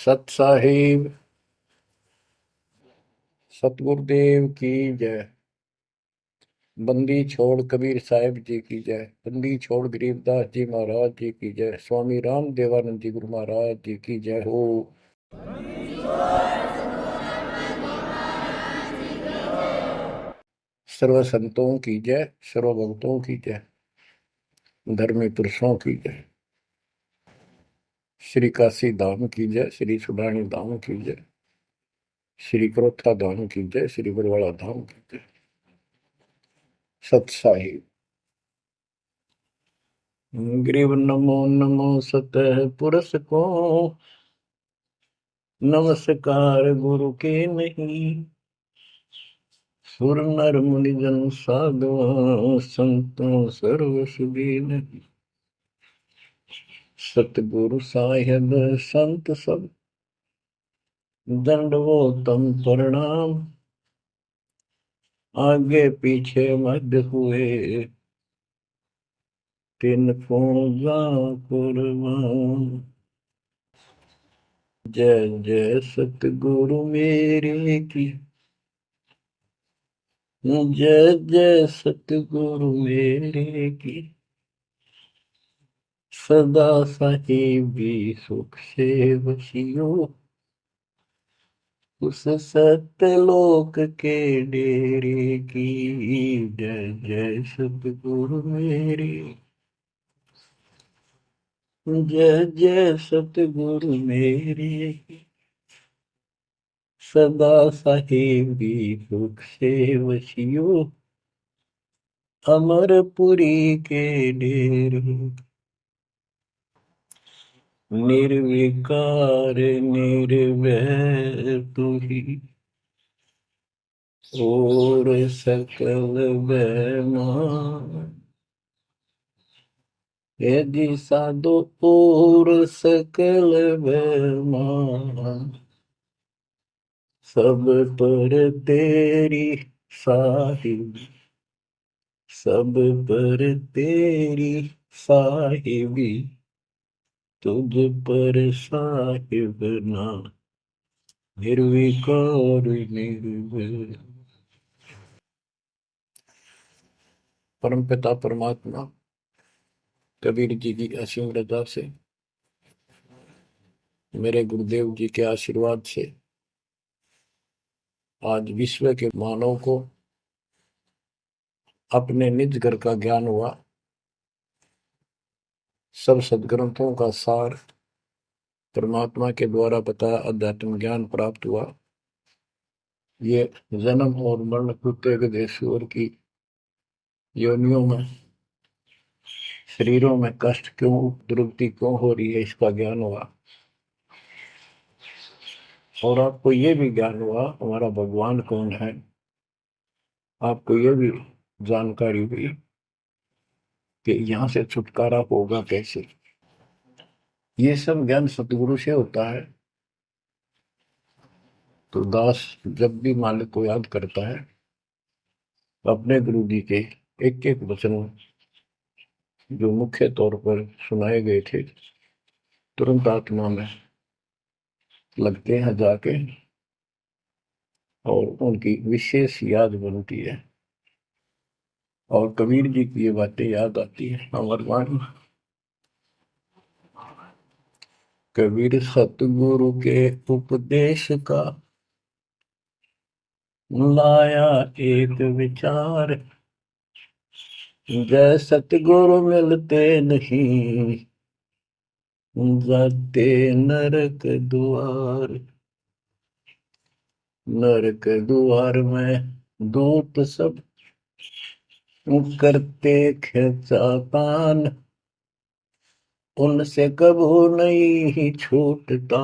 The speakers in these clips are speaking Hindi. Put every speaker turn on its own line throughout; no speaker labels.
सत साहिब सतगुरुदेव की जय। बंदी छोड़ कबीर साहिब जी की जय। बंदी छोड़ गरीबदास जी महाराज जी की जय। स्वामी राम देवानंद जी गुरु महाराज जी की जय हो। सर्व संतों की जय, सर्व भक्तों की जय, धर्मी पुरुषों की जय। श्री काशी धाम की जय, श्री सुडानी धाम की जय, श्री क्रोथा धाम की जय, श्री बरवाड़ा धाम की जय। सत साहिब ग्रीव नमो नमो सतह पुरुष को, नमस्कार गुरु के नहीं। सुर नर मुनि जन साधु संतों सर्व सुधी नहीं। सतगुरु साहिब संत सब दंडवोतम प्रणाम। आगे पीछे मध्य हुए तिनको जा कुर्बान। जय जय सतगुरु मेरे की, जय जय सतगुरु मेरे की। सदा साहिबी सुख से वसियो, उस सत्यलोक के डेरे की। जय जय सतगुरु मेरे, जय जय सतगुरु मेरे। सदा साहिबी सुख से वसियो, अमरपुरी के डेरे। निर्विकार निर्भय तू ही, और सकल बेमान। यदि साधो और सकल बेमान, सब पर तेरी साहिबी, सब पर तेरी साहिबी। तुझ पर साहिब ना, निर्विकार निर्भय। परम पिता परमात्मा कबीर जी की असीम रजा से, मेरे गुरुदेव जी के आशीर्वाद से आज विश्व के मानव को अपने निज घर का ज्ञान हुआ। सब सदग्रंथों का सार परमात्मा के द्वारा बताया अध्यात्म ज्ञान प्राप्त हुआ। ये जन्म और मरण प्रत्येक देशवर की योनियों में, शरीरों में कष्ट क्यों, दुर्गति क्यों हो रही है, इसका ज्ञान हुआ। और आपको ये भी ज्ञान हुआ हमारा भगवान कौन है। आपको ये भी जानकारी हुई कि यहाँ से छुटकारा होगा कैसे। ये सब ज्ञान सतगुरु से होता है। तो दास जब भी मालिक को याद करता है, अपने गुरु जी के एक एक वचन जो मुख्य तौर पर सुनाए गए थे, तुरंत आत्मा में लगते हैं जाके, और उनकी विशेष याद बनती है। और कबीर जी की ये बातें याद आती है। अमरवाणी कबीर सतगुरु के उपदेश का लाया एक विचार। जय सतगुरु मिलते नहीं, जाते नरक द्वार। नरक द्वार में दूत सब करते खिंचातान। उनसे कबू नहीं छूटता,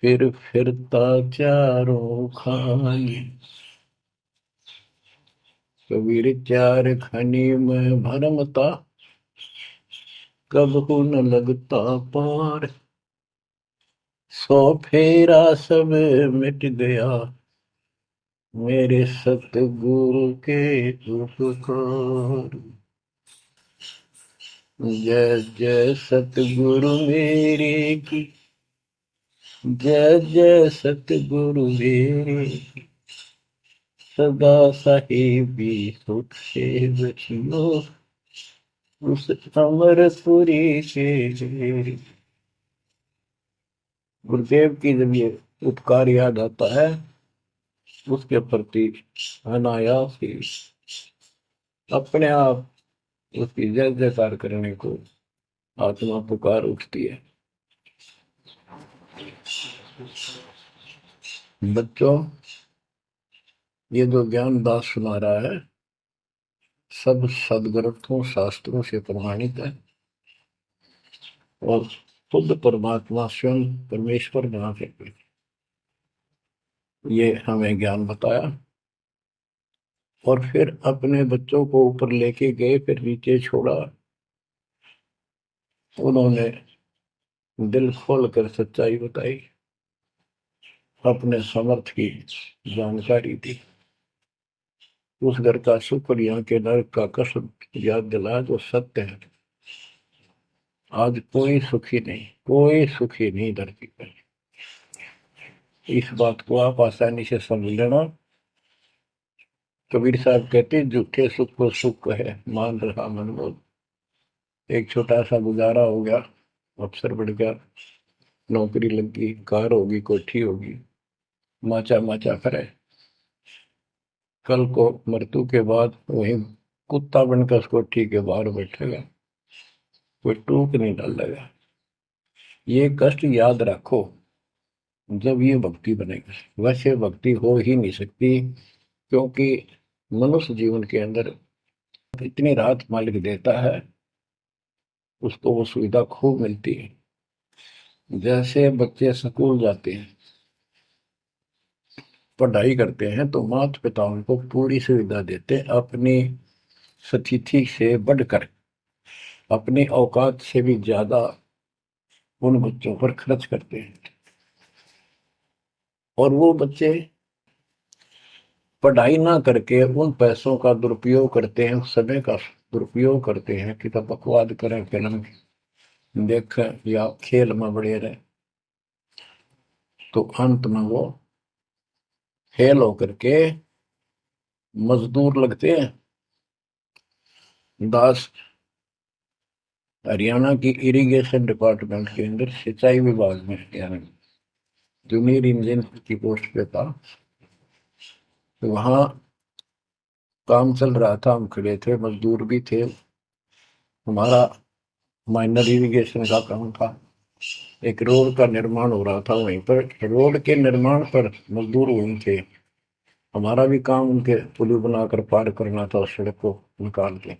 फिर फिरता चारों खानी। कबीर चार खनी में भरमता, कबहू न लगता पार। सौ फेरा सब मिट गया, मेरे सतगुरु के उपकार। जय जय सतगुरु मेरे की, जय जय सतगुरु मेरे, सदा साहिबी सुख से बचियो, उस अमरपुरी के। गुरुदेव की जब ये उपकार याद आता है, उसके प्रति अनायास ही अपने आप उसकी जय जयकार करने को आत्मा पुकार उठती है। बच्चों, ये जो ज्ञान दास सुना रहा है, सब सदग्रंथों शास्त्रों से प्रमाणित है और खुद परमात्मा स्वयं परमेश्वर बना सकते, ये हमें ज्ञान बताया। और फिर अपने बच्चों को ऊपर लेके गए, फिर नीचे छोड़ा। उन्होंने दिल खोल कर सच्चाई बताई, अपने समर्थ की जानकारी दी, उस घर का सुख और यहाँ के नरक का कष्ट याद दिलाया जो सत्य है। आज कोई सुखी नहीं, कोई सुखी नहीं धरती पर। इस बात को आप आसानी से समझ लेना। कबीर साहब कहते झूठे सुख को सुख है, मान रहा मनमोद। एक छोटा सा गुजारा हो गया, अफसर बढ़ गया, नौकरी लग गई, कार होगी, कोठी होगी, माचा माचा करे। कल को मृत्यु के बाद वही कुत्ता बनकर उस कोठी के बाहर बैठेगा, कोई टूक नहीं डालेगा। ये कष्ट याद रखो जब ये भक्ति बनेगी। वैसे भक्ति हो ही नहीं सकती, क्योंकि मनुष्य जीवन के अंदर इतनी राहत मालिक देता है, उसको वो सुविधा खूब मिलती है। जैसे बच्चे स्कूल जाते हैं, पढ़ाई करते हैं, तो माता पिता उनको पूरी सुविधा देते हैं, अपनी स्थिति से बढ़कर, अपनी औकात से भी ज्यादा उन बच्चों पर खर्च करते हैं। और वो बच्चे पढ़ाई ना करके उन पैसों का दुरुपयोग करते हैं, उस समय का दुरुपयोग करते हैं कि तब बकवाद करें, फिल्म देखें या खेल में बढ़े रहे। तो अंत में वो फेल होकर के मजदूर लगते हैं। दास हरियाणा की इरिगेशन डिपार्टमेंट के अंदर सिंचाई विभाग में, यानी जूनियर इंजीनियर की पोस्ट पे था। तो वहां काम चल रहा था, हम खड़े थे, मजदूर भी थे। हमारा माइनर इरिगेशन का काम था। एक रोड का निर्माण हो रहा था वहीं पर। रोड के निर्माण पर मजदूर वहीं थे। हमारा भी काम उनके पुल बनाकर पार करना था, उस सड़क को निकाल के।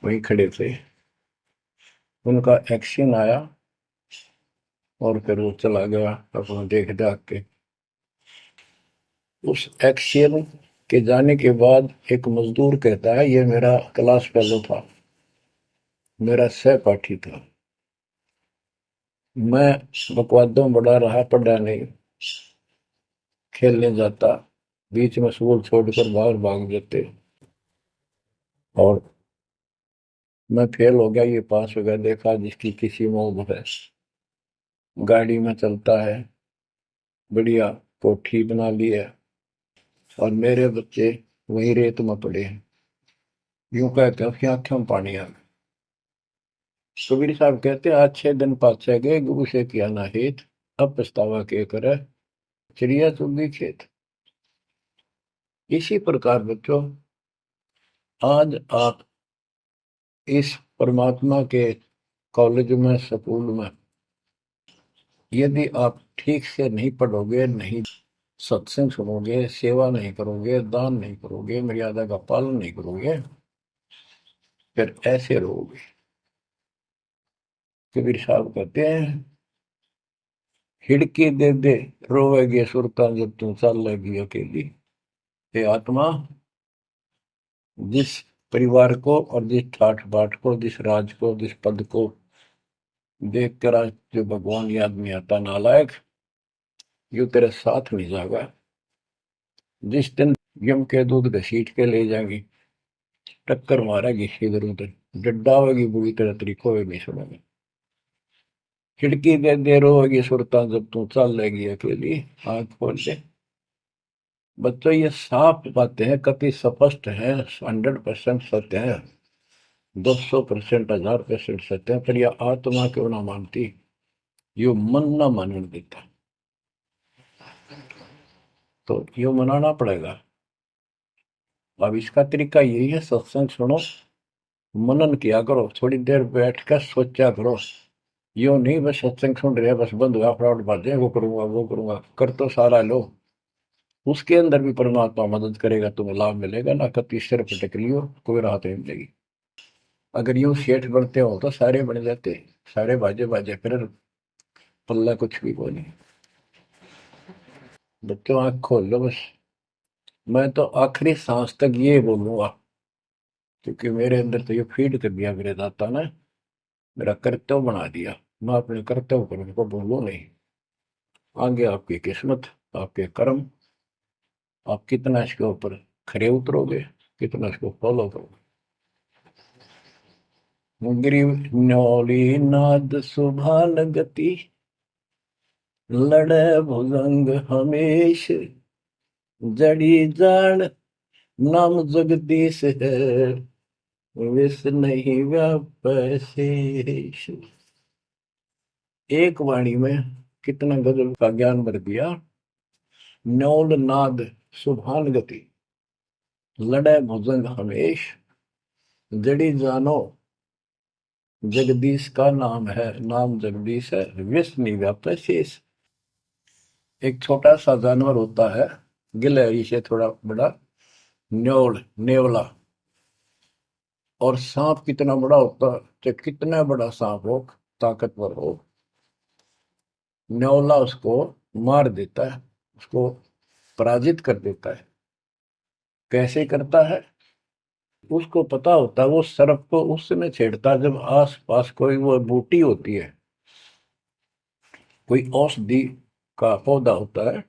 वहीं खड़े थे, उनका एक्शन आया और फिर वो चला गया अपना देख दाख के। उस एक्शन के जाने के बाद एक मजदूर कहता है, ये मेरा क्लास फेलो था, मेरा सहपाठी था, मैं बकवादों बड़ा रहा, पढ़ा नहीं, खेलने जाता, बीच में स्कूल छोड़कर बाहर भाग जाते, और मैं फेल हो गया, ये पास हो गया। देखा जिसकी किसी में है, गाड़ी में चलता है, बढ़िया कोठी बना ली है, और मेरे बच्चे वही रेत में पड़े हैं। यूं कहकर उसकी आंखों में पानी आ गया। कबीर साहब कहते अच्छे दिन पाछे गए, गुरु से किया ना हित, अब पछतावा के करे, चिड़िया चुगी खेत। इसी प्रकार बच्चों, आज आप इस परमात्मा के कॉलेज में, स्कूल में, यदि आप ठीक से नहीं पढ़ोगे, नहीं सत्संग सुनोगे, सेवा नहीं करोगे, दान नहीं करोगे, मर्यादा का पालन नहीं करोगे, फिर ऐसे रहोगे। कबीर साहब कहते हैं, हिड़की दे दे रोवेगी सुरता जब तुम चल लगी अकेली। हे आत्मा, जिस परिवार को और जिस ठाठ बाट को, जिस राज को, जिस पद को देख कर आज जो भगवान याद नहीं आता, नालायक, यू तेरे साथ नहीं जाएगा। जिस दिन यम के दूध घसीट के ले जाएंगी, टक्कर मारेगी इधर उधर, डड्डा होगी बुरी तरह, तरीको भी नहीं सुनेगी। खिड़की दे देर होगी सुरता जब तू चल लेगी अकेली, आंख खोल ले। बच्चों ये साफ बातें हैं, कति स्पष्ट है, 100% सत्य है, 200%, 1000% सत्य है, पर यह आत्मा क्यों ना मानती, यो मन ना मानने देता, तो यो मनाना पड़ेगा। अब इसका तरीका यही है, सत्संग सुनो, मनन किया करो, थोड़ी देर बैठ कर सोचा करो। यो नहीं बस सत्संग सुन रहे बस बंद हुआ फटाफट बातें, वो करूंगा वो करूंगा, कर तो सारा लो। उसके अंदर भी परमात्मा मदद करेगा, तुम्हें लाभ मिलेगा ना, कभी सिर पटक लियो कोई राहत नहीं मिलेगी। अगर यूं सेठ बनते हो तो सारे बन जाते, सारे बाजे बाजे फिर पल्ला कुछ भी को नहीं। बच्चों आंख खोल लो बस। मैं तो आखिरी सांस तक ये बोलूंगा, क्योंकि मेरे अंदर तो ये फीड कर दिया मेरे दाता ने, मेरा कर्तव्य बना दिया। मैं अपने कर्तव्य पर उनको बोलूं नहीं। आगे आपकी किस्मत, आपके कर्म, आप कितना इसके ऊपर खरे उतरोगे, कितना इसको फॉलो करोगे। ग्रीव न्योली नाद सुभान गति, लड़े भुजंग हमेश, जड़ी जान नाम जगदीश है, विष नहीं व्यापै शेष। एक वाणी में कितना गजल का ज्ञान भर दिया। न्योल नाद सुभान गति, लड़े भुजंग हमेश, जड़ी जानो जगदीश का नाम है, नाम जगदीश है, विष नहीं व्याप्त शेष। एक छोटा सा जानवर होता है, गिलहरी से थोड़ा बड़ा, न्योल नेवला। और सांप कितना बड़ा होता है, तो कितना बड़ा सांप हो, ताकतवर हो, न्योला उसको मार देता है, उसको पराजित कर देता है। कैसे करता है, उसको पता होता है वो सर्प को उस समय छेड़ता है जब आस पास कोई वो बूटी होती है, कोई औषधि का पौधा होता है,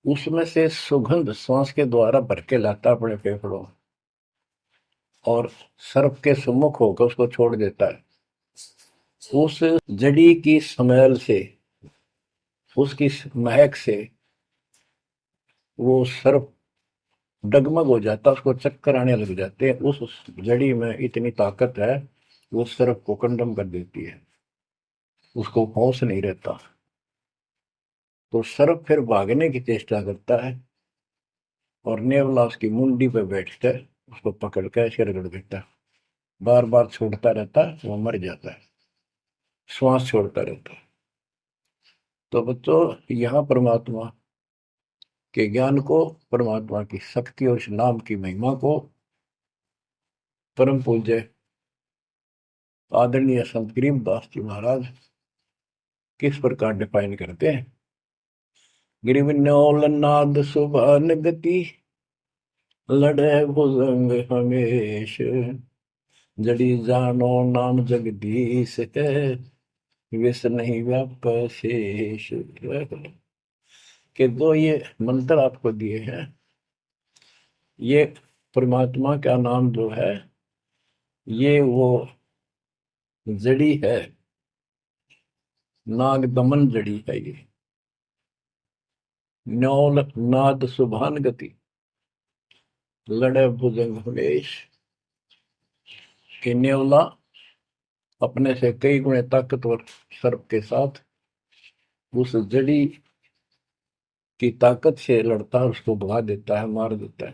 उसमें से सुगंध श्वास के द्वारा भर के लाता अपने फेफड़ों में, और सर्प के सम्मुख होकर उसको छोड़ देता है। उस जड़ी की स्मेल से, उसकी महक से वो सर्प डगमग हो जाता, उसको चक्कर आने लग जाते हैं। उस जड़ी में इतनी ताकत है, वो सर्प को कंडम कर देती है, उसको होश नहीं रहता। तो सर्प फिर भागने की चेष्टा करता है, और नेवला उसकी मुंडी पे बैठकर उसको पकड़ कर ऐसे रगड़ देता है, बार बार छोड़ता रहता है, वो मर जाता है, श्वास छोड़ता रहता है। तो बच्चों यहाँ परमात्मा के ज्ञान को, परमात्मा की शक्ति और इस नाम की महिमा को परम पूज्य आदरणीय संत गरीबदास जी महाराज किस प्रकार डिफाइन करते हैं। गिरिवन्योल नाद सुभान गति, लड़े भुजंग हमेश, जड़ी जानो नाम जगदीश है, विष नहीं व्याप शेष। के दो ये मंत्र आपको दिए हैं, ये परमात्मा का नाम जो है, ये वो जड़ी है, नाग दमन जड़ी है ये। न्योल नाद सुभान गति, लड़े भुजंग हमेश। कि न्योला अपने से कई गुणे ताकतवर सर्प के साथ उस जड़ी की ताकत से लड़ता है, उसको भगा देता है, मार देता है।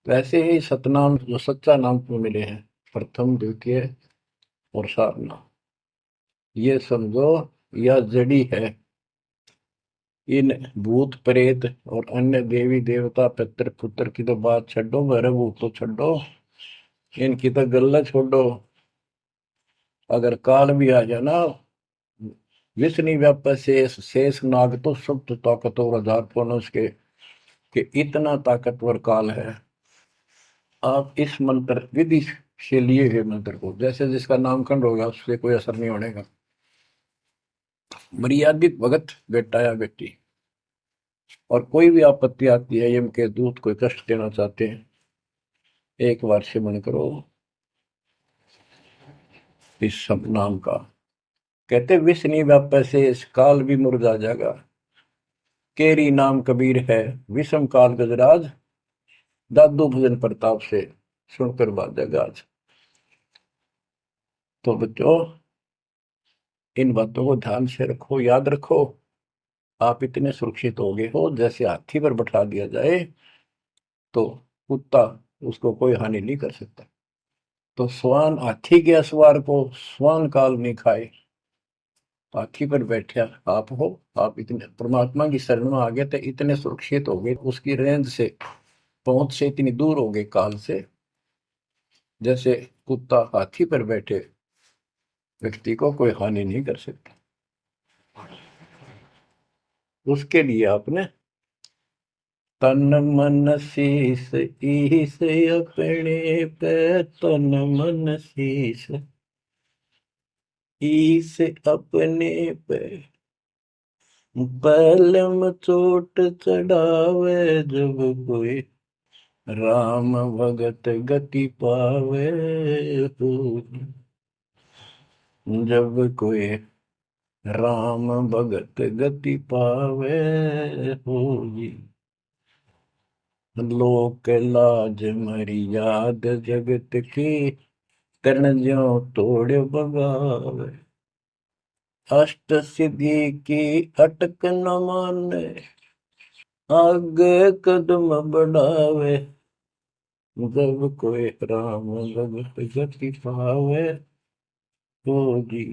तो ऐसे ही सतनाम जो सच्चा नाम को मिले हैं, प्रथम द्वितीय और सारनाम, ये समझो यह जड़ी है। इन भूत प्रेत और अन्य देवी देवता पितर पुत्र की तो बात छोड़ो, मेरे भूत तो छोड़ो, इनकी तो गल्ला छोड़ो। अगर काल भी आ जाए ना, विष्णु व्याप शेष, शेष नाग तो सब तो ताकतवर आधार पर उसके, कि इतना ताकतवर काल है। आप इस मंत्र विधि से लिए हुए मंत्र को, जैसे जिसका नामकरण होगा उससे कोई असर नहीं होने का। मर्यादित भगत बेटा या बेटी, और कोई भी आपत्ति आती है, यम के दूत कोई कष्ट देना चाहते हैं, एक बार सिमरन करो इस सब नाम का, कहते विष नहीं व्यापै से इस काल भी मुर्दा जागा, केरी नाम कबीर है विषम काल गजराज, दादू भजन प्रताप से सुनकर बाजा गाज। तो बच्चों, इन बातों को ध्यान से रखो, याद रखो। आप इतने सुरक्षित हो गए हो, जैसे हाथी पर बैठा दिया जाए तो कुत्ता उसको कोई हानि नहीं कर सकता। तो स्वान हाथी के असवार को स्वान काल नहीं खाए। हाथी पर बैठे आप हो, आप इतने परमात्मा की शरण में आ गए थे, इतने सुरक्षित हो गए, उसकी रेंज से, पहुंच से इतनी दूर हो गए काल से, जैसे कुत्ता हाथी पर बैठे व्यक्ति को कोई हानि नहीं कर सकता। उसके लिए आपने तन मन शीस ईस अपने पे, तन मन शीस ईस अपने पे, पलम चोट चढ़ावे जब कोई, राम भगत गति पावे हो, जब कोई राम भगत गति पावे होगी। लोक लाज मर्याद जगत की, तरण ज्यों तोड़ बगावे, अष्ट सिद्धि की अटक न माने, आगे कदम बढ़ावे, जब कोई राम भगत गति पावे होगी,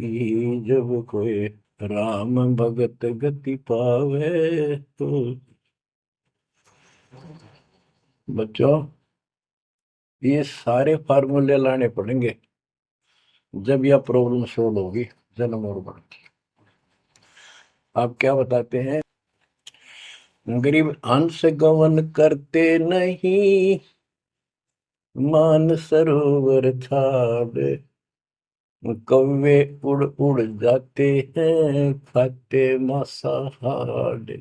जब कोई राम भगत गति पावे तो। बच्चों, ये सारे फार्मूले लाने पड़ेंगे जब यह प्रॉब्लम सोल्व होगी जन्म और मरण की। आप क्या बताते हैं? गरीब हंस गवन करते नहीं, मान सरोवर छाड़े, कौवे उड़ उड़ जाते हैं खाते मांसाहार।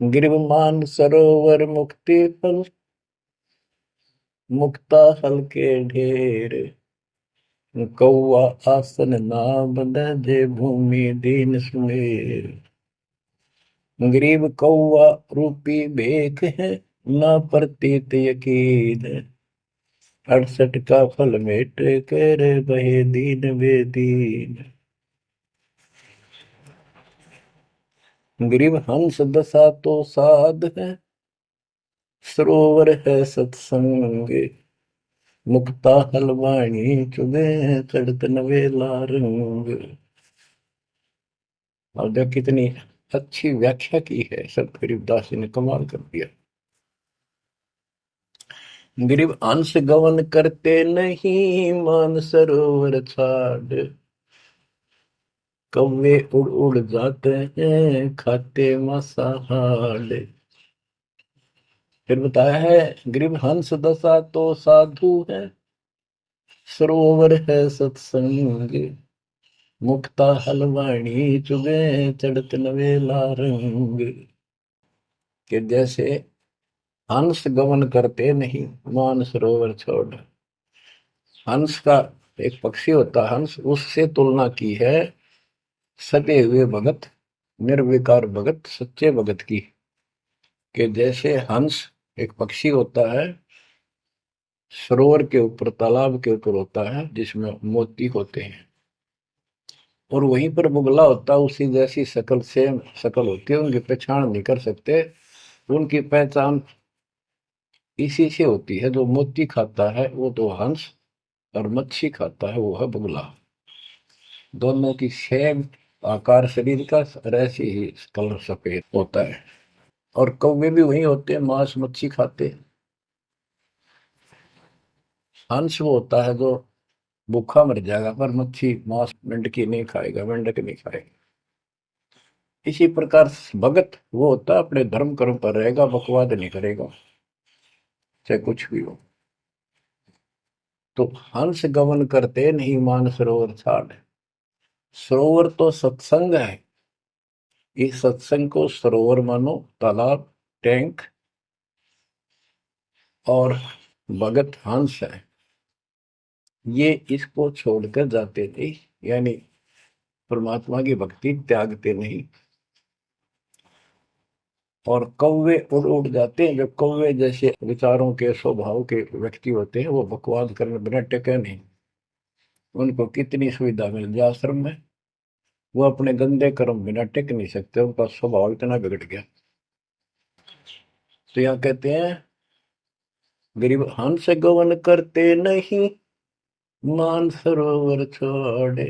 गिरव मान सरोवर मुक्ति फल, मुक्ता हल के ढेर, कौआ आसन ना बंधे भूमि दीन सुमेर। गरीब कौआ रूपी भेख है, ना प्रतीत यकीन, 68 का फल मेट कर बहे दीन बेदीन। गरीब हंस दशा तो साध है, सरोवर है सत्संग, मुक्ता हलवाणी चुगे चढ़त नवेला रंग। और देख कितनी अच्छी व्याख्या की है संत गरीबदास जी ने, कमाल कर दिया। गरीब अंश गवन करते नहीं, मान सरोवर छाड़, कौवे उड़ उड़ जाते हैं खाते मांसाहार। फिर बताया है, गरीब हंस दशा तो साधु है, सरोवर है सत्संग, मुक्ता हलवाणी चुगे चढ़त नवेला रंग। कि जैसे हंस गमन करते नहीं, मान सरोवर छोड़। हंस का एक पक्षी होता है हंस, उससे तुलना की है सदे हुए भगत, निर्विकार भगत, सच्चे भगत की। कि जैसे हंस एक पक्षी होता है, सरोवर के ऊपर, तालाब के ऊपर होता है जिसमें मोती होते हैं, और वहीं पर मुगला होता है, उसी जैसी शकल से शकल होती है, उनकी पहचान नहीं कर सकते। उनकी पहचान इसी से होती है, जो मोती खाता है वो तो हंस, और मच्छी खाता है वो है बगुला। दोनों की सेम आकार शरीर का, और ऐसे ही कलर सफेद होता है। और कौवे भी वही होते हैं, मांस मच्छी खाते हैं। हंस वो होता है जो भूखा मर जाएगा, पर मच्छी मांस मेंढकी नहीं खाएगा, मेंढक नहीं खाएगा। इसी प्रकार भगत वो होता है अपने धर्म कर्म पर रहेगा, बकवाद नहीं करेगा, चाहे कुछ भी हो। तो हंस गमन करते नहीं, मान सरोवर छाड़। सरोवर तो सत्संग है, इस सत्संग को सरोवर मानो, तालाब, टैंक, और भगत हंस है। ये इसको छोड़कर जाते नहीं, यानी परमात्मा की भक्ति त्यागते नहीं। और कौवे उड़ उड़ जाते हैं। जो कौवे जैसे विचारों के स्वभाव के व्यक्ति होते हैं, वो बकवास करने बिना टिके नहीं। उनको कितनी सुविधा मिल जाए आश्रम में, वो अपने गंदे कर्म बिना टिक नहीं सकते। उनका स्वभाव इतना बिगड़ गया। तो यहाँ कहते हैं, गरीब हंस गवन करते नहीं, मान सरोवर छोड़े,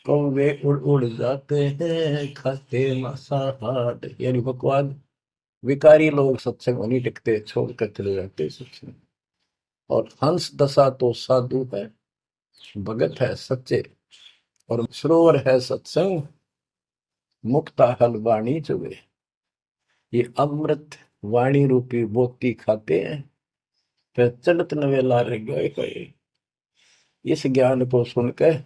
कौवे उड़ उड़ जाते हैं, खाते मांसाहार। यानी बकवाद विकारी लोग सत्संग में नहीं टिकते, छोड़कर चले जाते सत्संग। और हंस दशा तो साधु है, भगत है सच्चे, और सरोवर है सत्संग, मुक्ता हल वाणी चुबे। ये अमृत वाणी रूपी मोती खाते हैं, फिर चलत नवेला रह गए। इस ज्ञान को सुनकर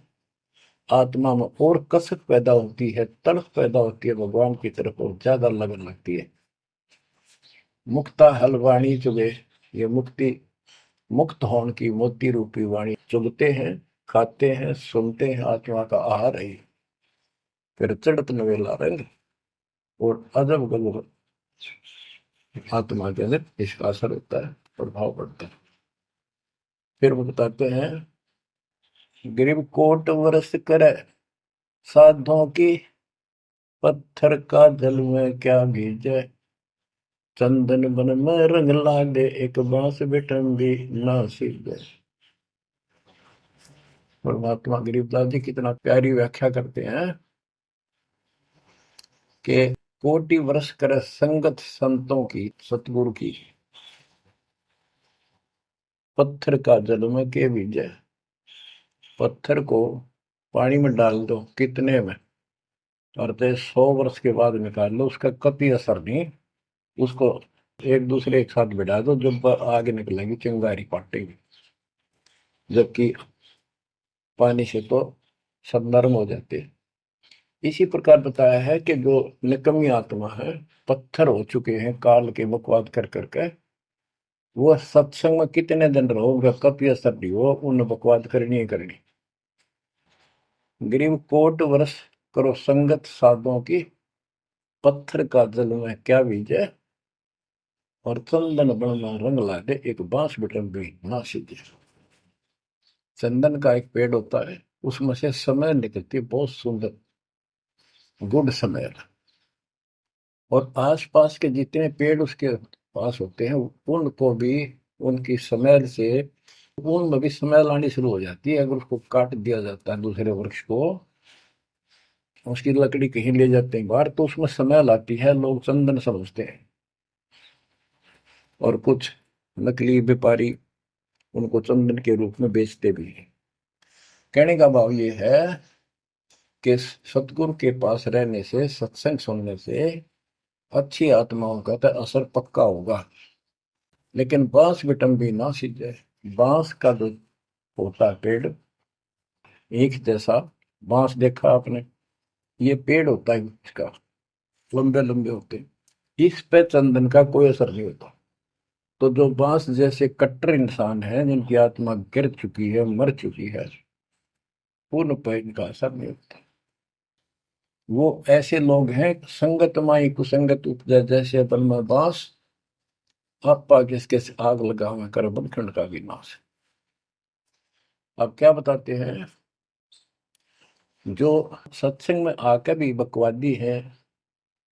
आत्मा में और कसक पैदा होती है, तड़प पैदा होती है भगवान की तरफ, और ज्यादा लगन लगती है। मुक्ता हल वाणी चुबे, ये मुक्ति मुक्त होने की मोती रूपी वाणी चुगते हैं, खाते हैं, सुनते हैं, आत्मा का आहार है। फिर चढ़त नवेला रंग, और अजब गजब आत्मा के अंदर इसका असर होता है, प्रभाव पड़ता है। फिर वो बताते हैं, गरीब कोट वर्ष करे साधों की, पत्थर का जल में क्या भीजे, चंदन बन में रंग लागे, एक बांस बिटम भी ना सीजे। परमात्मा गरीबदास जी कितना प्यारी व्याख्या करते हैं कि कोटि वर्ष करे संगत संतों की, सतगुरु की, पत्थर का जल में के बीजे। पत्थर को पानी में डाल दो कितने में, और 100 वर्ष के बाद निकाल लो, उसका कभी असर नहीं। उसको एक दूसरे एक साथ बिठा दो, जब आगे निकलेंगी चिंगारी पाटेगी, जबकि पानी से तो सब नरम हो जाते हैं। इसी प्रकार बताया है कि जो निकम्मी आत्मा है, पत्थर हो चुके हैं काल के बकवाद कर करके, वो सत्संग में कितने दिन रहो, उनका कभी असर नहीं हो, उन बकवाद करनी ही करनी। गरीब कोट वर्ष करो संगत साधुओं की, पत्थर का जल में क्या बीजे, और चंदन बन में रंग ला दे, एक बांस बिटन भी ना सीजे। चंदन का एक पेड़ होता है, उसमें से समय निकलती है बहुत सुंदर, गुड समय। और आसपास के जितने पेड़ उसके पास होते हैं, उनको भी उनकी स्मेल से, उनमें भी स्मेल आनी शुरू हो जाती है। अगर उसको काट दिया जाता है दूसरे वृक्ष को, उसकी लकड़ी कहीं ले जाते हैं बाहर, तो उसमें स्मेल आती है, लोग चंदन समझते हैं। और कुछ नकली व्यापारी उनको चंदन के रूप में बेचते भी हैं। कहने का भाव ये है कि सतगुरु के पास रहने से, सत्संग सुनने से अच्छी आत्माओं का तो असर पक्का होगा। लेकिन बांस बिटम भी ना सीजे। बांस का जो होता है पेड़, एक जैसा बांस देखा आपने, ये पेड़ होता है इसका, लंबे लंबे होते हैं, इस पे चंदन का कोई असर नहीं होता। तो जो बांस जैसे कट्टर इंसान है, जिनकी आत्मा गिर चुकी है, मर चुकी है, उन पर इनका असर नहीं होता। वो ऐसे लोग हैं, संगत माई कुसंगत उपजा, जैसे बन में बांस, आपा किसके से आग लगा हुआ कर बनखंड का विनाश। अब क्या बताते हैं, जो सत्संग में आकर भी बकवादी है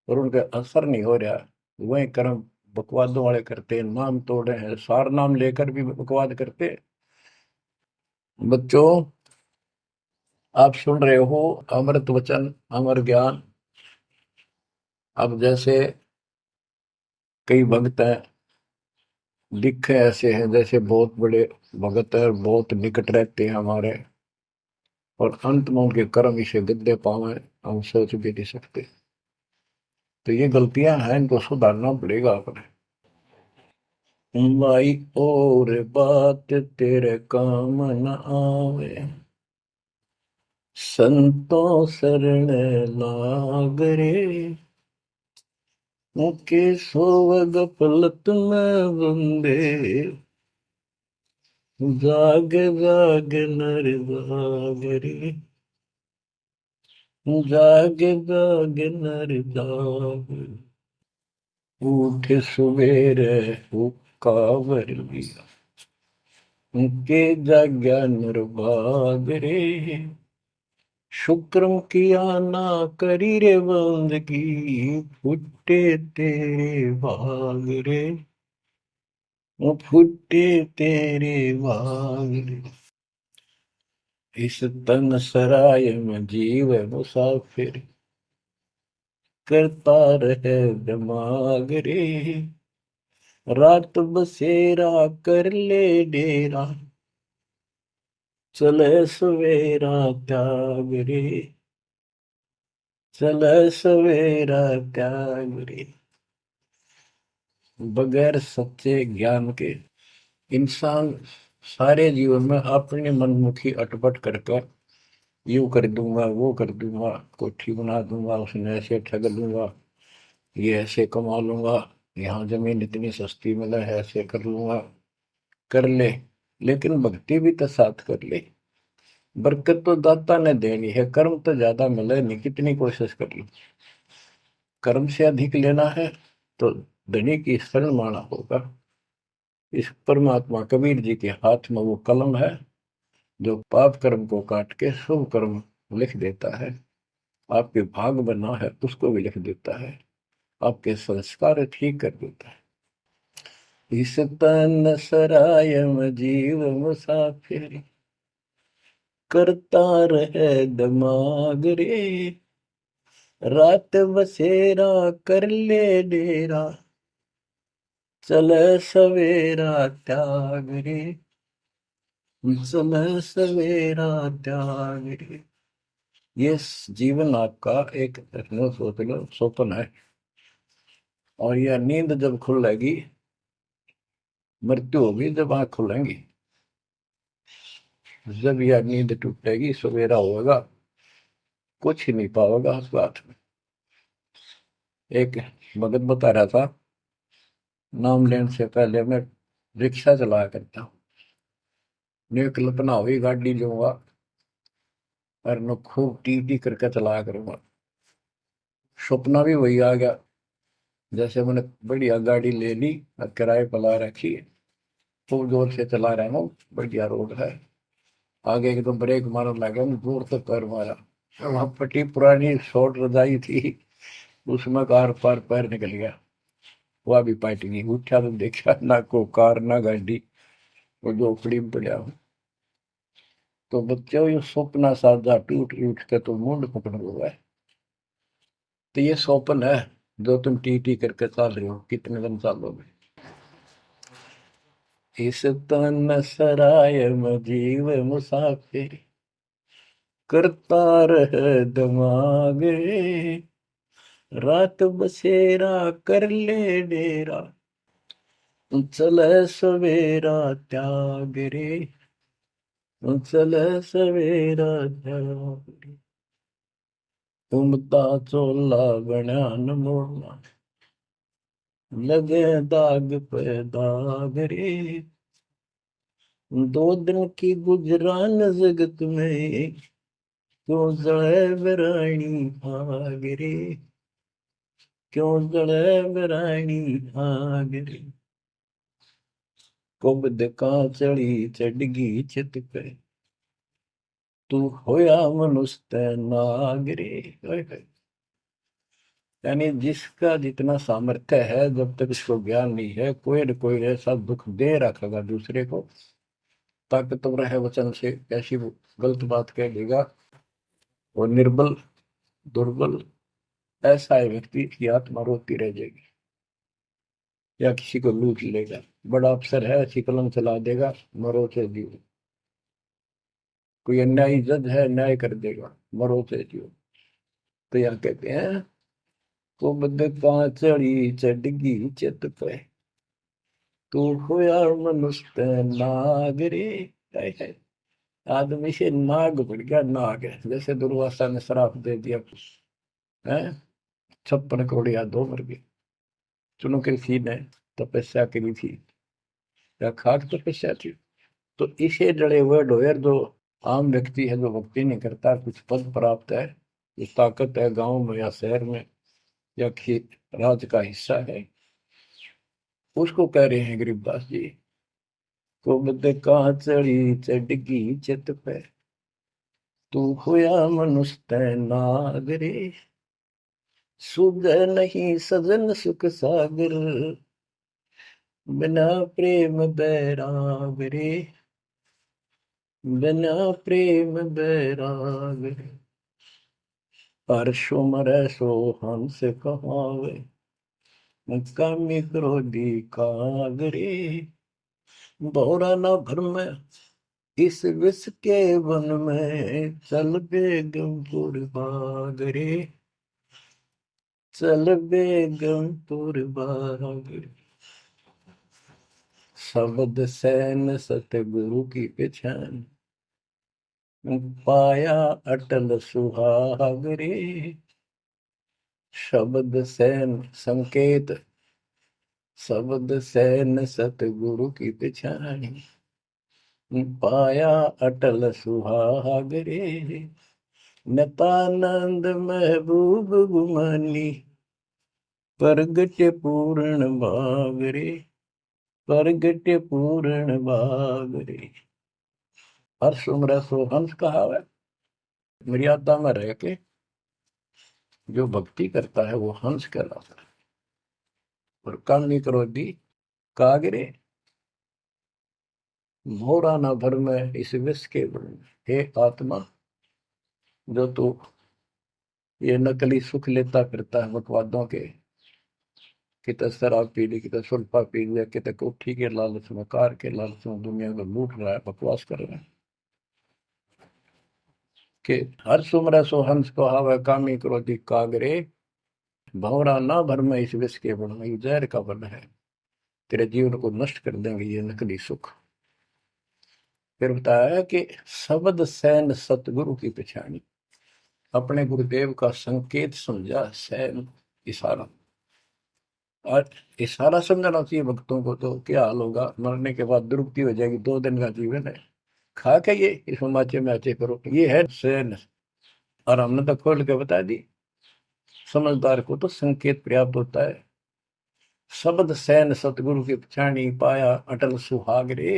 और उनका असर नहीं हो रहा, वही कर्म बकवादों वाले करते हैं, नाम तोड़े हैं, सार नाम लेकर भी बकवाद करते हैं। बच्चों, आप सुन रहे हो अमृत वचन, अमर ज्ञान। अब जैसे कई भक्त हैं, दिखे ऐसे हैं जैसे बहुत बड़े भगत है, बहुत निकट रहते हैं हमारे, और अंत में उनके कर्म इसे गद्दे पावे, हम सोच भी नहीं सकते। तो ये गलतियां हैं, इनको सुधारना पड़ेगा अपने। माई और बात तेरे काम न आवे, संतों शरण लाग रे, मुके सोवग पलत में बंदे, जाग जाग नर जाग रे, जाग जाग नर जाग, उठ सवेरे हुक्का लिया, के जाग्या नर भाग रे, शुक्रम किया ना करी रे बंदगी, फुटे तेरे भाग रे, वो फुटे तेरे भाग रे। इस तन सराय में जीव मुसाफिर, करता रहे दिमाग रे, रात बसेरा कर ले डेरा, चले सवेरा त्याग रे, चले सवेरा त्याग रे। बगैर सच्चे ज्ञान के इंसान सारे जीवन में अपनी मनमुखी अटपट कर कर, यूं कर दूंगा, वो कर दूंगा, कोठी बना दूंगा, उसने ऐसे ठग लूंगा, ये ऐसे कमा लूंगा, यहाँ जमीन इतनी सस्ती मिला है, ऐसे कर लूंगा, कर ले। लेकिन भक्ति भी तो साथ कर ले। बरकत तो दाता ने देनी है, कर्म तो ज्यादा मिले नहीं, कितनी कोशिश कर लो, कर्म से अधिक लेना है तो धनी की शरण माना होगा। इस परमात्मा कबीर जी के हाथ में वो कलम है जो पाप कर्म को काट के शुभ कर्म लिख देता है। आपके भाग बना है उसको भी लिख देता है, आपके संस्कार ठीक कर देता है। इस तन सराय में जीव मुसाफिर, करता रहे दिमाग रे, रात बसेरा कर ले डेरा, चले सवेरा त्याग रे, चले सवेरा त्याग रे। ये जीवन आपका एक सोच लो स्वप्न है, और यह नींद जब खुलेगी, मृत्यु होगी जब आंख खुलेंगी, जब यह नींद टूटेगी सवेरा होगा, कुछ ही नहीं पाओगा उस बात में। एक भगत बता रहा था, नाम लेने से पहले मैं रिक्शा चलाया करता हूँ, ने कल्पना हुई गाड़ी लूंगा और न खूब टी टी करके चलाया करूंगा। सपना भी वही आ गया, जैसे मैंने बढ़िया गाड़ी ले ली और किराए पर ला रखी है, खूब जोर से चला रहा हूँ, बढ़िया रोड है, आगे एकदम ब्रेक मारने लगा, जोर से पैर मारा, वहां पट्टी पुरानी शॉर्ट रजाई थी, उसमें कार पार पैर निकल गया, वह भी पार्टी नहीं उठा, तो देखा ना को कार ना गाड़ी, वो झोपड़ी में पड़ा हूँ। तो बच्चों ये स्वप्न साजा टूट उठ के तो मुंड पकड़ हुआ है। तो ये स्वप्न है जो तुम टी टी करके चल रहे हो, कितने दिन चलोगे। इस तन सराय में जीव मुसाफिर, करता रहे दिमाग रे, रात बसेरा कर ले डेरा, चले सवेरा त्याग रे, चले सवेरा त्याग रे। घूमता चोला बना न मोड़ना, लगे दाग पे दाग रे, दो दिन की गुजरान जगत में, क्यों जड़े बरानी आग रे, क्यों जड़े बरानी आग रे। कुबद का चढ़ी चढ़गी चित पे, तू होया मनुष्य नाग रे। यानी जिसका जितना सामर्थ्य है, जब तक इसको ज्ञान नहीं है, कोई न कोई ऐसा दुख दे रखेगा दूसरे को, ताकतवर है वचन से कैसी वो गलत बात कह देगा, और निर्बल दुर्बल ऐसा है व्यक्ति की आत्मा रोती रह जाएगी, या किसी को लूट लेगा। बड़ा अफसर है, ऐसी कलम चला देगा, मरो से जियो। कोई अन्यायी जज है, न्याय कर देगा, मरो से जियो। तो यहाँ कहते हैं, कुबद का चढ़ी चढ़गी चित पे, तू होया मनुष्य नाग रे। हाय हाय। आदमी से नाग बढ़ गया, नाग है, जैसे दुर्वासा ने श्राप दे दिया है, 56 करोड़ यादव मर गए। चुनो कृषि ने तपस्या करी थी, या खाक तपस्या थी, तो इसे जड़े हुए ढोयर जो आम व्यक्ति है, जो भक्ति नहीं करता, कुछ पद प्राप्त है, कुछ ताकत है गांव में या शहर में या राज का हिस्सा है, उसको कह रहे हैं गरीबदास जी। कुबद का चढ़ी चढ़गी चित पे, तू होया मनुष्य तै नागरे, सुध नहीं सजन सुख सागर, बिना प्रेम बैराग रे, बिना प्रेम बैराग रे। हर्षो मरै सो हंस कहावे, कामी क्रोधी कागरे, बहुरा न भरम इस विष के वन में, चल बेगमपुर बागरे, चल बेगमपुर बागरे। शब्द सैन सतगुरु की पहचान, पाया अटल सुहागरे। शब्द सैन संकेत, शब्द सैन सतगुरु की पहचान, पाया अटल सुहागरे। नतानंद महबूब गुमानी, प्रगट पूर्ण भागरे, प्रगट पूर्ण भागरे। हर्ष उम्र सो हंस कहावे, मर्यादा में रह के जो भक्ति करता है वो हंस कहलाता है। और कामी क्रोधी कागरे, मोरा न भर में इस विष के बल में। हे आत्मा, जो तू ये नकली सुख लेता फिरता है बकवादों के, कितने शराब पी ली, कितने सुल्फा पी लिया, कितने कोठी के लालच में, कार के लालच में दुनिया को लूट रहा है, बकवास कर रहा है। कि हर सुमर सो हंस को हावे, कामी क्रोधी कागरे, भंवरा ना भर में इस विष के बल में। जहर का बल है, तेरे जीवन को नष्ट कर देंगे ये नकली सुख। फिर बताया कि शब्द सैन सतगुरु की पहचानी, अपने गुरुदेव का संकेत समझा, सैन इशारा। और इशारा समझना चाहिए भक्तों को, तो क्या हाल होगा, मरने के बाद दुर्गति हो जाएगी। 2 दिन का जीवन है, खा के ये इस माचे में आचे करो, ये है सैन। और हमने तो खोल के बता दी, समझदार को तो संकेत पर्याप्त होता है। शब्द सैन सतगुरु की पहचानी, पाया अटल सुहागरे।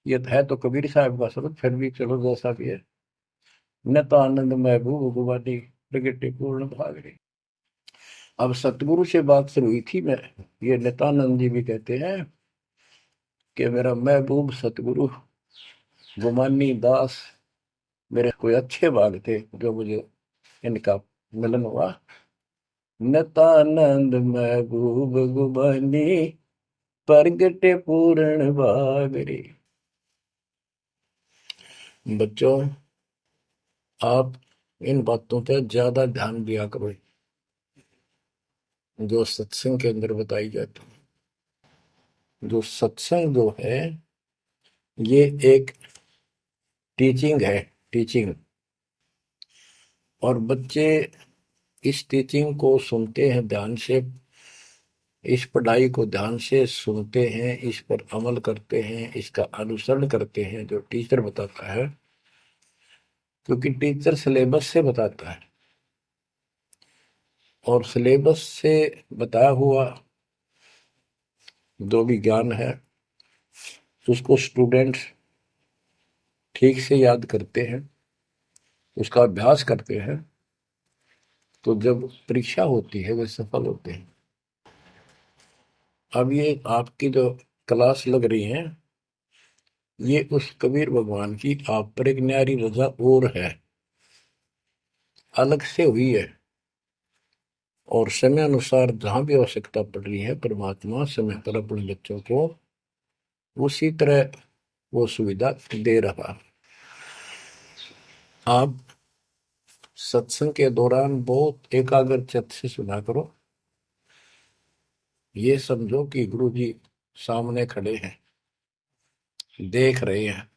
ये है तो कबीर साहब का शब्द, फिर भी चलो जैसा भी है। नत आनंद महबूब गुवानी, प्रगटे पूर्ण भागरे। अब सतगुरु से बात शुरू हुई थी, मैं ये नित्यानंद जी भी कहते हैं कि मेरा महबूब सतगुरु गुमानी दास, मेरे कोई अच्छे भाग थे जो मुझे इनका मिलन हुआ। नित्यानंद महबूब गुमानी, प्रगटे पूर्ण भागरे। बच्चों, आप इन बातों पर ज्यादा ध्यान दिया करो जो सत्संग के अंदर बताई जाती है। जो सत्संग जो है, ये एक टीचिंग है, टीचिंग। और बच्चे इस टीचिंग को सुनते हैं ध्यान से, इस पढ़ाई को ध्यान से सुनते हैं, इस पर अमल करते हैं, इसका अनुसरण करते हैं जो टीचर बताता है। क्योंकि टीचर सिलेबस से बताता है, और सिलेबस से बताया हुआ जो भी ज्ञान है उसको स्टूडेंट्स ठीक से याद करते हैं, उसका अभ्यास करते हैं, तो जब परीक्षा होती है वे सफल होते हैं। अब ये आपकी जो क्लास लग रही है, ये उस कबीर भगवान की आप पर एक न्यारी रजा और है, अलग से हुई है। और समय अनुसार जहां भी आवश्यकता पड़ रही है, परमात्मा समय पर अपने बच्चों को उसी तरह वो सुविधा दे रहा। आप सत्संग के दौरान बहुत एकाग्र चित्त से सुना करो। ये समझो कि गुरु जी सामने खड़े हैं, देख रहे हैं।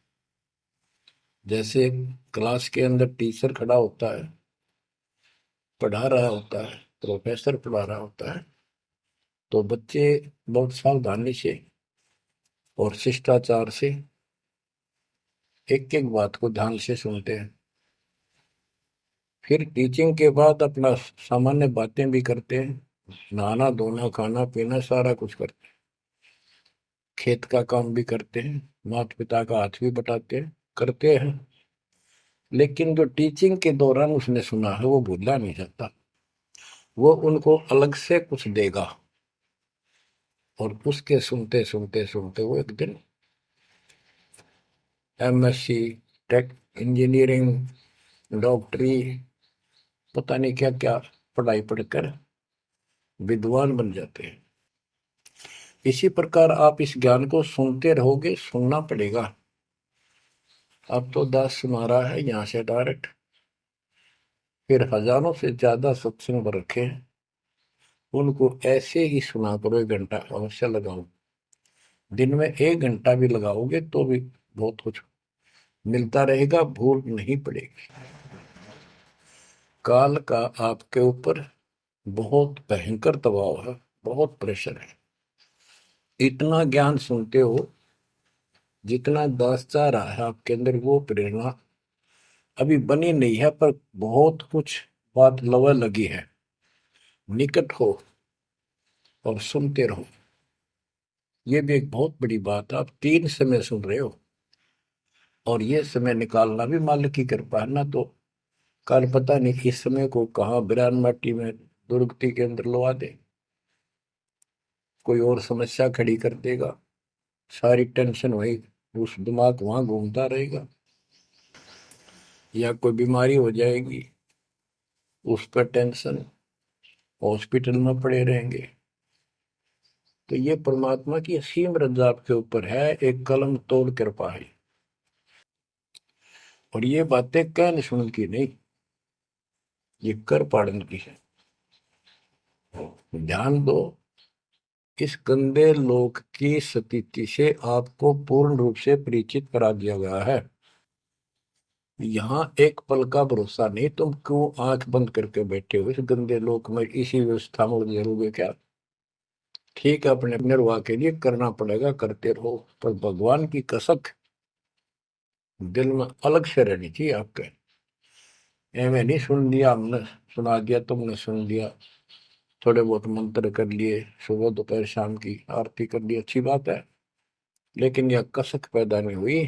जैसे क्लास के अंदर टीचर खड़ा होता है, पढ़ा रहा होता है, प्रोफेसर पढ़ा रहा होता है, तो बच्चे बहुत सावधानी से और शिष्टाचार से एक एक बात को ध्यान से सुनते हैं। फिर टीचिंग के बाद अपना सामान्य बातें भी करते हैं, नहाना धोना खाना पीना सारा कुछ करते हैं, खेत का काम भी करते हैं, माता पिता का हाथ भी बटाते हैं, करते हैं। लेकिन जो टीचिंग के दौरान उसने सुना है वो भूलना नहीं चाहता। वो उनको अलग से कुछ देगा, और उसके सुनते सुनते सुनते वो एक दिन एमएससी, टेक, इंजीनियरिंग, डॉक्टरी, पता नहीं क्या क्या पढ़ाई पढ़कर विद्वान बन जाते हैं। इसी प्रकार आप इस ज्ञान को सुनते रहोगे, सुनना पड़ेगा। अब तो दास सुना रहा है यहाँ से डायरेक्ट, फिर हजारों से ज्यादा सत्संग रखे हैं, उनको ऐसे ही सुना करो। 1 घंटा अवश्य लगाओ, दिन में 1 घंटा भी लगाओगे तो भी बहुत कुछ मिलता रहेगा, भूल नहीं पड़ेगी। काल का आपके ऊपर बहुत भयंकर दबाव है, बहुत प्रेशर है। इतना ज्ञान सुनते हो जितना दास चाह रहा है आपके अंदर, वो प्रेरणा अभी बनी नहीं है, पर बहुत कुछ बात लवा लगी है। निकट हो और सुनते रहो। ये भी एक बहुत बड़ी बात है। आप 3 समय सुन रहे हो, और ये समय निकालना भी मालिक की कृपा है ना। तो कल पता नहीं इस समय को कहाँ बिरान माटी में दुर्गति के अंदर लगा दे, कोई और समस्या खड़ी कर देगा, सारी टेंशन वही उस दिमाग वहां घूमता रहेगा, या कोई बीमारी हो जाएगी उस पर टेंशन, हॉस्पिटल में पड़े रहेंगे। तो ये परमात्मा की असीम रजा आपके ऊपर है, एक कलम तोड़ कृपा है। और ये बातें कहने सुन की नहीं, ये कर पाड़न की है। ध्यान दो, इस गंदे लोक की स्थिति से आपको पूर्ण रूप से परिचित करा दिया गया है। यहाँ एक पल का भरोसा नहीं, तुम क्यों आंख बंद करके बैठे हो इस गंदे लोक में, इसी व्यवस्था में उलझे रहोगे क्या? ठीक है, अपने निर्वाह के लिए करना पड़ेगा, करते रहो, पर भगवान की कसक दिल में अलग से रहनी चाहिए आपके। एवं नहीं सुन लिया हमने, सुना दिया तुमने, सुन लिया, थोड़े बहुत मंत्र कर लिए, सुबह दोपहर शाम की आरती कर ली, अच्छी बात है, लेकिन यह कसक पैदा नहीं हुई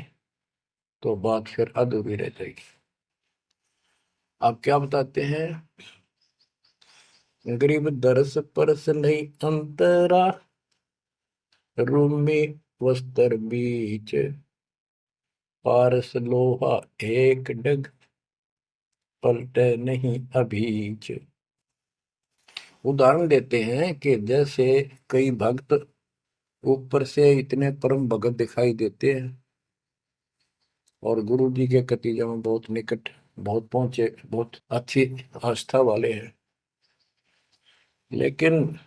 तो बात फिर अधूरी रह जाएगी। आप क्या बताते हैं? गरीब दरस परस नहीं अंतरा, रूमी वस्त्र बीच, पारस लोहा एक डग, पलटे नहीं अभीच। उदाहरण देते हैं कि जैसे कई भक्त ऊपर से इतने परम भगत दिखाई देते हैं और गुरु जी के कतीजा में बहुत निकट, बहुत पहुंचे, बहुत अच्छी आस्था वाले हैं, लेकिन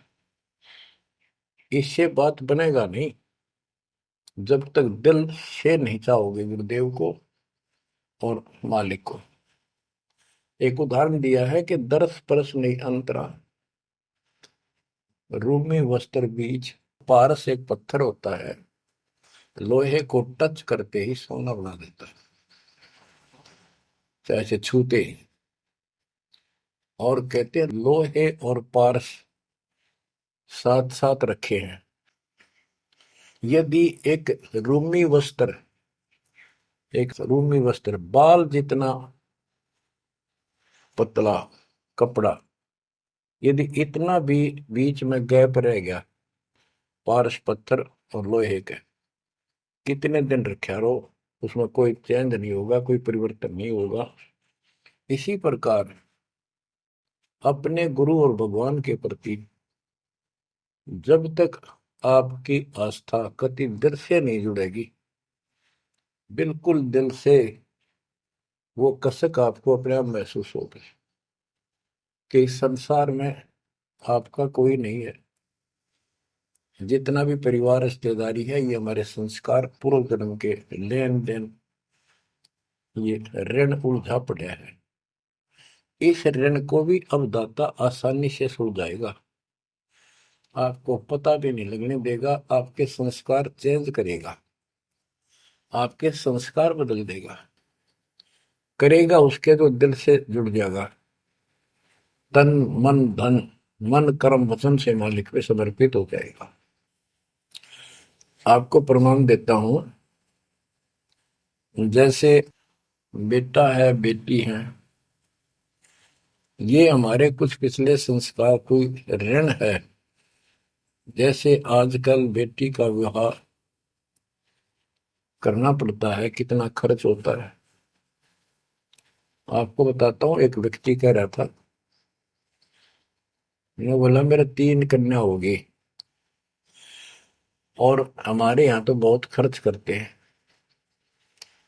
इससे बात बनेगा नहीं जब तक दिल से नहीं चाहोगे गुरुदेव को और मालिक को। एक उदाहरण दिया है कि दरस परस नहीं अंतरा, रूमी वस्त्र बीज। पारस एक पत्थर होता है, लोहे को टच करते ही सोना बना देता है, चाहे से छूते ही। और कहते हैं लोहे और पारस साथ साथ रखे हैं। यदि एक रूमी वस्त्र बाल जितना पतला कपड़ा, यदि इतना भी बीच में गैप रह गया, पारस पत्थर और लोहे के, कितने दिन रखे रहो, उसमें कोई चेंज नहीं होगा, कोई परिवर्तन नहीं होगा। इसी प्रकार अपने गुरु और भगवान के प्रति जब तक आपकी आस्था कति दिल से नहीं जुड़ेगी, बिल्कुल दिल से, वो कसक आपको अपने आप महसूस होगी कि इस संसार में आपका कोई नहीं है। जितना भी परिवार रिश्तेदारी है, ये हमारे संस्कार पूर्व जन्म के लेन देन, ये ऋण उलझा पड़ा है। इस ऋण को भी अब दाता आसानी से सुलझाएगा, आपको पता भी नहीं लगने देगा, आपके संस्कार चेंज करेगा। आपके संस्कार बदल देगा। करेगा उसके तो दिल से जुड़ जाएगा। तन मन धन, मन कर्म वचन से मालिक पे समर्पित हो जाएगा। आपको प्रमाण देता हूं, जैसे बेटा है बेटी है, ये हमारे कुछ पिछले संस्कार कोई ऋण है। जैसे आजकल बेटी का विवाह करना पड़ता है, कितना खर्च होता है। आपको बताता हूँ, एक व्यक्ति कह रहा था, मैंने बोला मेरा 3 कन्या होगी और हमारे यहाँ तो बहुत खर्च करते हैं,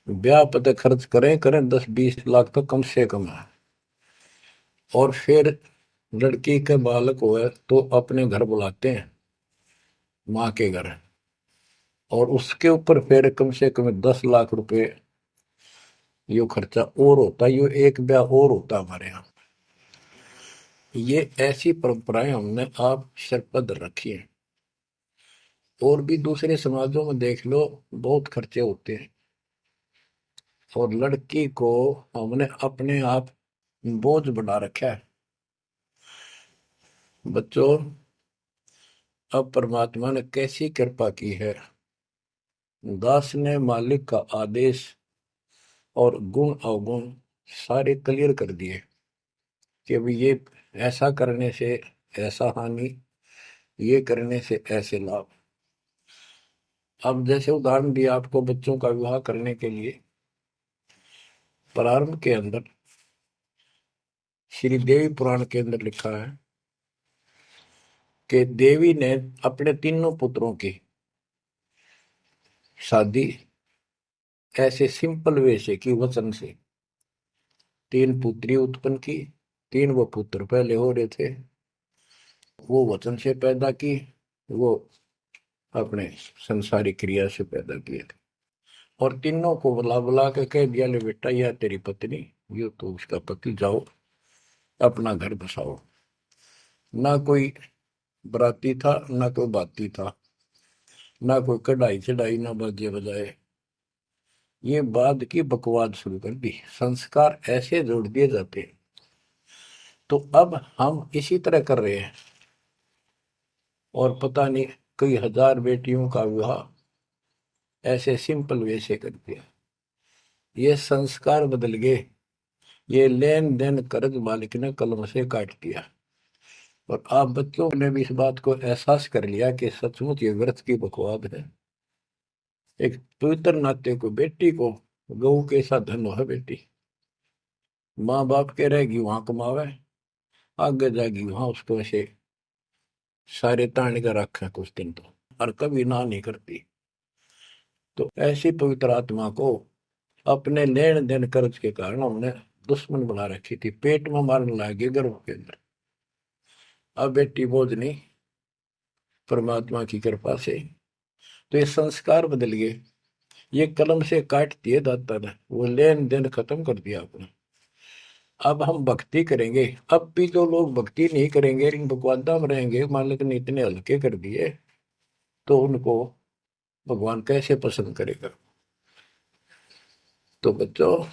ब्याह पता खर्च करें करें 10-20 लाख तो कम से कम है। और फिर लड़की के बालक हुए तो अपने घर बुलाते हैं, माँ के घर, और उसके ऊपर फिर कम से कम 10 लाख रुपए यो खर्चा और होता है। यो एक ब्याह और होता है हमारे यहाँ। ये ऐसी परंपराएं हमने आप सिर पर रखी है। और भी दूसरे समाजों में देख लो, बहुत खर्चे होते हैं। और लड़की को हमने अपने आप बोझ बना रखा है। बच्चों, अब परमात्मा ने कैसी कृपा की है, दास ने मालिक का आदेश और गुण अवगुण सारे क्लियर कर दिए कि अभी ये ऐसा करने से ऐसा हानि, ये करने से ऐसे लाभ। अब जैसे उदाहरण दिया आपको बच्चों का विवाह करने के लिए, प्रारंभ के अंदर श्री देवी पुराण के अंदर लिखा है कि देवी ने अपने तीनों पुत्रों की शादी ऐसे सिंपल वे से की, वचन से। 3 पुत्री उत्पन्न की, 3 वो पुत्र पहले हो रहे थे, वो वचन से पैदा की, वो अपने संसारिक क्रिया से पैदा किए थे। और तीनों को बुला बुला के कह दिया, ले बेटा यह तेरी पत्नी, ये तो उसका पति, जाओ अपना घर बसाओ। ना कोई बराती था, ना कोई बाती था, ना कोई कढ़ाई चढ़ाई, ना बाजे बजाए। ये बाद की बकवाद शुरू कर दी, संस्कार ऐसे जोड़ दिए जाते हैं। तो अब हम इसी तरह कर रहे हैं, और पता नहीं कई हजार बेटियों का विवाह ऐसे सिंपल वे से कर दिया। ये संस्कार बदल गए, ये लेन देन कर्ज मालिक ने कलम से काट दिया। और आप बच्चों ने भी इस बात को एहसास कर लिया कि सचमुच ये व्यर्थ की बकवाद है। एक पवित्र नाते को, बेटी को गऊ के साथ धन है बेटी, माँ बाप के रहेगी वहां कमावे, आगे जाएगी वहां उसको ऐसे सारे ताने का रखा कुछ दिन तो, और कभी ना नहीं करती। तो ऐसी पवित्र आत्मा को अपने लेन देन कर्ज के कारण हमने दुश्मन बना रखी थी, पेट में मारने लगे गर्भ के अंदर। अब बेटी बोझ नहीं, परमात्मा की कृपा से तो ये संस्कार बदल गए। ये कलम से काट दिए दाता ने, वो लेन देन खत्म कर दिया आपने। अब हम भक्ति करेंगे। अब भी जो लोग भक्ति नहीं करेंगे, इन बकवादा में रहेंगे, मालिक ने इतने हल्के कर दिए, तो उनको भगवान कैसे पसंद करेगा। तो बच्चों,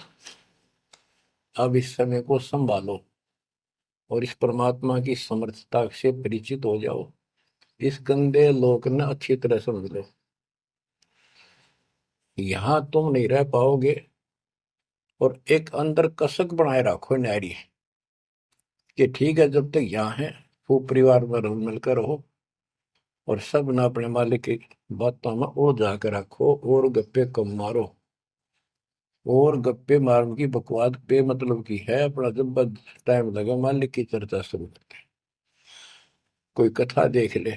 अब इस समय को संभालो और इस परमात्मा की समर्थता से परिचित हो जाओ। इस गंदे लोक ने अच्छी तरह समझ लो, यहां तुम नहीं रह पाओगे। और एक अंदर कसक बनाए रखो नारी, कि ठीक है जब तक यहाँ है वो परिवार में रल मिलकर रहो, और सब ना अपने मालिक की बातों में ओ जाकर रखो, और गप्पे कम मारो। और गप्पे मारने की बकवाद पे मतलब की है, अपना जब टाइम लगे मालिक की चर्चा शुरू करते, कोई कथा देख ले,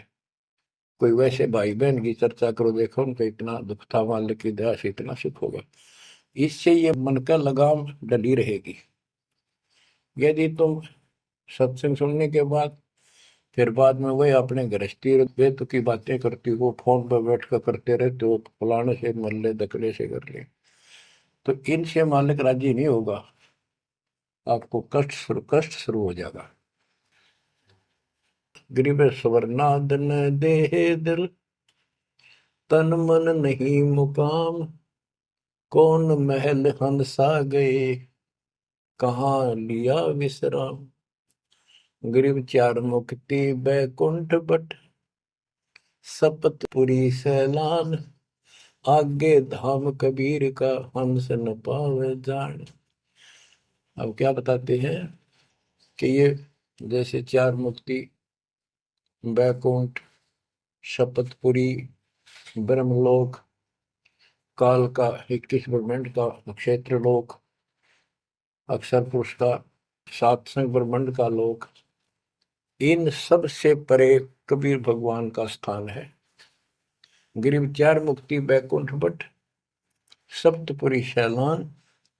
कोई वैसे भाई बहन की चर्चा करो, देखो उनका इतना दुख था, मालिक की दया से इतना सुख होगा। इससे ये मन का लगाम डली रहेगी। यदि तुम सत्संग सुनने के बाद फिर बाद में वही अपने गृहस्थी बेत की बातें करती हो, फोन पर बैठ कर करते रहते हो, फलाने से मर ले, दकड़े से कर ले, तो इनसे मालिक राजी नहीं होगा, आपको कष्ट शुरू हो जाएगा। गरीब स्वर्णादन देह दिल, तन मन नहीं मुकाम, कौन महल हंसा गए, कहाँ लिया विश्राम। गिरव चार मुक्ति बैकुंठ बट, सपतपुरी सैलान। आगे धाम कबीर का, हंस न पावे जान। अब क्या बताते हैं कि ये जैसे चार मुक्ति, बैकुंठ, शपथपुरी, ब्रह्मलोक, काल का 21 ब्रह्मांड का क्षेत्र लोक, अक्षर पुरुष का सातसंग ब्रह्मांड का लोक, इन सब से परे कबीर भगवान का स्थान है। गिरिव चार मुक्ति बैकुंठ बट, सप्तपुरी शैलान।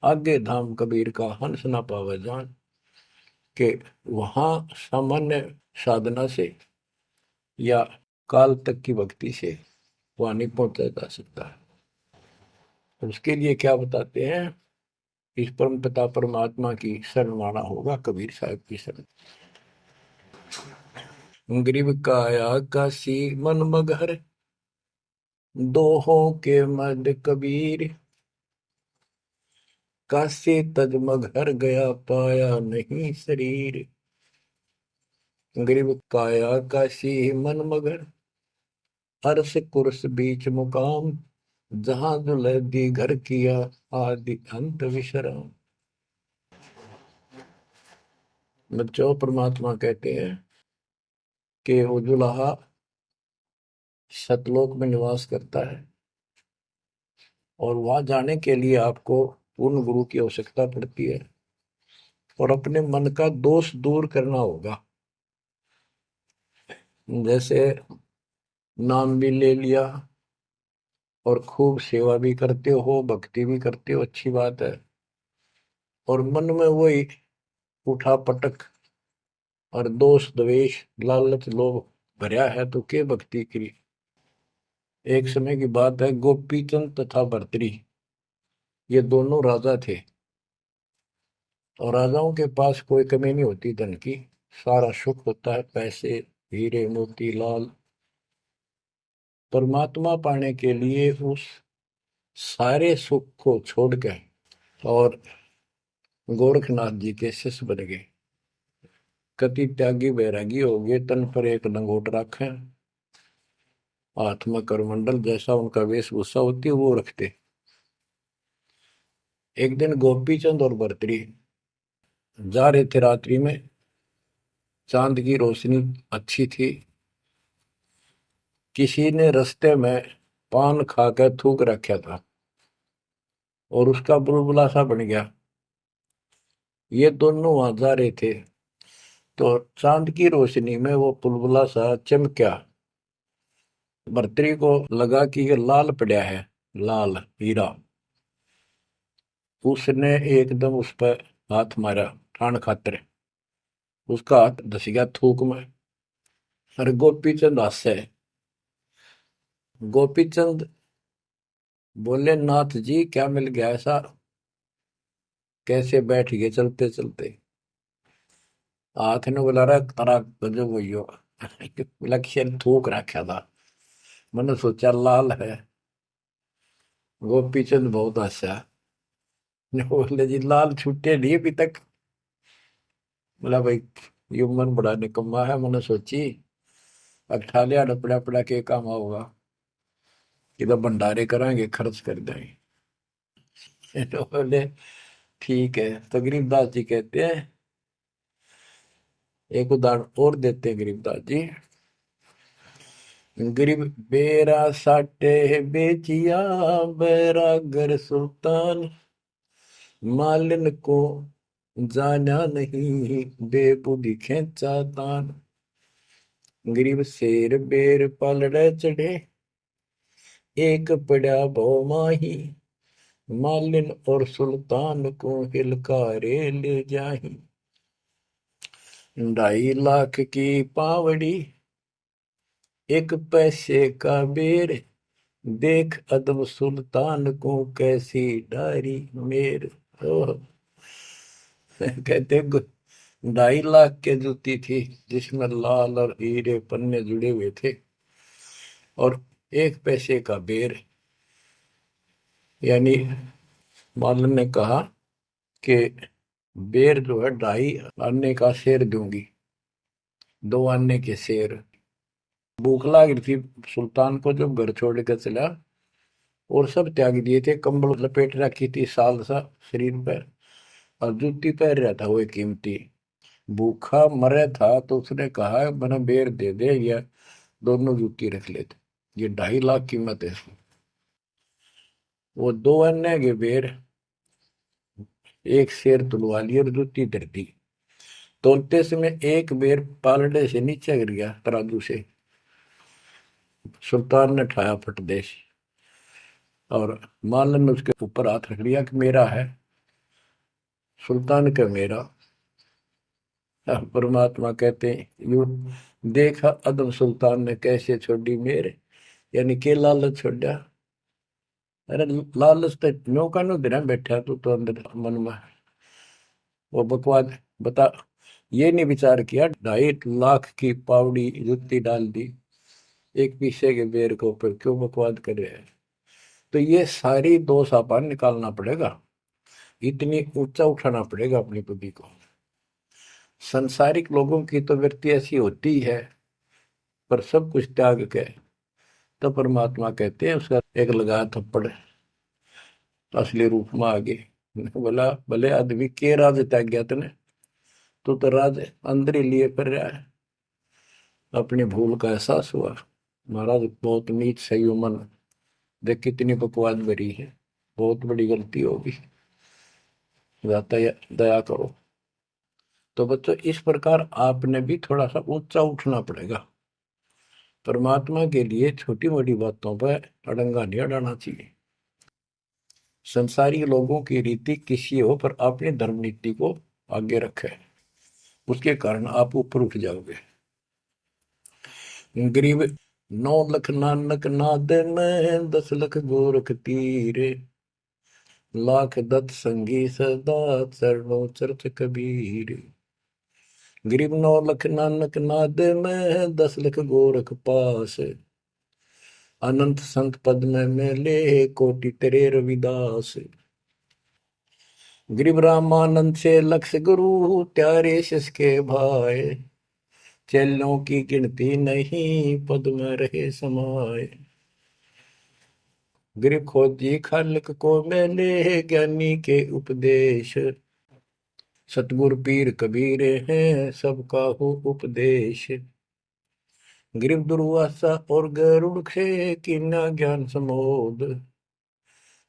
आगे धाम कबीर का, हंस ना पावे जान। के वहां सामान्य साधना से या काल तक की भक्ति से वहां नहीं पहुंचा जा सकता है। उसके लिए क्या बताते हैं, इस परम पिता परमात्मा की शरण माना होगा, कबीर साहब की शरण। ग्रीव काया काशी मन मगहर, दोहों के मद कबीर। काशी तज मगहर गया, पाया नहीं शरीर। ग्रीव काया काशी मन मगर, अर्श कुर्स बीच मुकाम। जहां दुलहदी घर किया, आदि अंत विश्राम। बच्चों, परमात्मा कहते हैं कि वो दुल्हा सतलोक में निवास करता है, और वहां जाने के लिए आपको पूर्ण गुरु की आवश्यकता पड़ती है, और अपने मन का दोष दूर करना होगा। जैसे नाम भी ले लिया और खूब सेवा भी करते हो, भक्ति भी करते हो, अच्छी बात है, और मन में वही उठा पटक और दोष द्वेष लालच लोभ भरया है, तो के भक्ति करी। एक समय की बात है, गोपीचंद तथा भर्तरी, ये दोनों राजा थे, और राजाओं के पास कोई कमी नहीं होती धन की, सारा सुख होता है, पैसे, हीरे मोती लाल। परमात्मा पाने के लिए उस सारे सुख को छोड़कर और गोरखनाथ जी के शिष्य बन गए। कति त्यागी बैरागी हो गए, तन पर एक लंगोट रखे, हाथ में करमंडल, जैसा उनका वेशभूषा होती है वो रखते। एक दिन गोपीचंद और भर्तरी जा रहे थे रात्रि में, चांद की रोशनी अच्छी थी। किसी ने रास्ते में पान खाकर थूक रखा था और उसका बुलबुला सा बन गया। ये दोनों वहां जा रहे थे, तो चांद की रोशनी में वो बुलबुला सा चमका। भर्तरी को लगा कि ये लाल पड़ा है, लाल हीरा। उसने एकदम उस पर हाथ मारा ठाण खातर, उसका हाथ धस गया थूक में। अरे गोपीचंद हंसे। गोपीचंद बोले, नाथ जी क्या मिल गया ऐसा, कैसे बैठ गए चलते चलते। हाथ ने बोला, रहा तारा गजब हुई हो। बोला किसी ने थूक रखा था, मैंने सोचा लाल है। गोपीचंद बहुत हंसा, बोले जी लाल छूटे नहीं अभी तक। बोला भाई, ये मन बड़ा निकम्मा है, मैंने सोची अब ठा लिया डपड़ा पड़ा के काम होगा, कि तो भंडारे कराएंगे, खर्च कर देंगे। तो बोले ठीक है। तो गरीबदास जी कहते हैं, एक उदाहरण और देते हैं गरीबदास जी। गरीब बेरा साटे बेचिया, बैरागर सुल्तान। मालिन को जाना नहीं, बेबुद्धि खेचा तान। गरीब शेर बेर पलड़े चढ़े, एक पड़ा भो माही। मालिन और सुल्तान को हिलकारे ले जाही। 2.5 लाख की पावड़ी, एक पैसे का बेर। देख अदब सुल्तान को, कैसी डारी मेर। ओह, कहते 2.5 लाख के जूती थी, जिसमें लाल और हीरे पन्ने जुड़े हुए थे, और 1 पैसे का बेर, यानी मालन ने कहा कि बेर जो है 2.5 आने का शेर दूंगी, 2 आने के शेर। भूख लाग रही थी सुल्तान को, जब घर छोड़ कर चला और सब त्याग दिए थे, कंबल लपेट रखी थी साल सा शरीर पर, और जूती पहन रहा था वो कीमती। भूखा मरे था तो उसने कहा मैंने बेर दे दे, या दोनों जूती रख लेते, ये 2.5 लाख कीमत है इसकी। वो 2 आने के बेर, एक शेर तुलवा लिया और जूती धर दी। तोलते समय एक बेर पालड़े से नीचे गिर गया तराजू से। सुल्तान ने ठाया फटदेश, और मालन ने उसके ऊपर हाथ रख लिया कि मेरा है। सुल्तान का मेरा। परमात्मा कहते हैं यू देखा अदम सुल्तान ने कैसे छोड़ी मेरे, यानी के लालच छोड़ा। अरे लालच तो नौका नो दिन बैठा तू तो अंदर मन में वो बकवाद बता। ये नहीं विचार किया 2.5 लाख की पावड़ी जुत्ती डाल दी एक पीछे के बेर के ऊपर, क्यों बकवाद कर रहे हैं। तो ये सारी दोष अपन निकालना पड़ेगा, इतनी ऊंचा उठाना पड़ेगा अपनी बुद्धि को। संसारिक लोगों की तो वृत्ति ऐसी होती है, पर सब कुछ त्याग के तो परमात्मा कहते हैं उसका एक लगा थप्पड़ असली रूप में आ गए। बोला भले आदमी के राज त्याग गया तने, तो राज अंदर ही लिए फिर रहा है। अपनी भूल का एहसास हुआ, महाराज बहुत नीच सही मन, देख कितनी बकवाद भरी है, बहुत बड़ी गलती होगी, दया करो। तो बच्चों इस प्रकार आपने भी थोड़ा सा ऊंचा उठना पड़ेगा। परमात्मा के लिए छोटी मोटी बातों पर अड़ंगा नहीं अड़ाना चाहिए। संसारी लोगों की रीति किसी हो, पर अपनी धर्म नीति को आगे रखे, उसके कारण आप ऊपर उठ जाओगे। गरीब 9 लाख नानक नाद में, 10 लाख गोरख तीरे, लाख दत्त संगी सदा, चरणों चरत कबीर। गरीब 9 लाख नानक नाद में, 10 लाख गोरख पास, अनंत संत पद में मेले, कोटि तेरे रविदास। गरीब रामानंद से लक्ष्य गुरु, त्यारे शिष के भाई, चेलों की गिनती नहीं, पद में रहे समाये। गरीब खोजी खालिक को मेले, ज्ञानी के उपदेश, सतगुरु पीर कबीर हैं, सबका हो उपदेश। गरीब दुर्वासा और गरुड़ से, कीना ज्ञान समोद,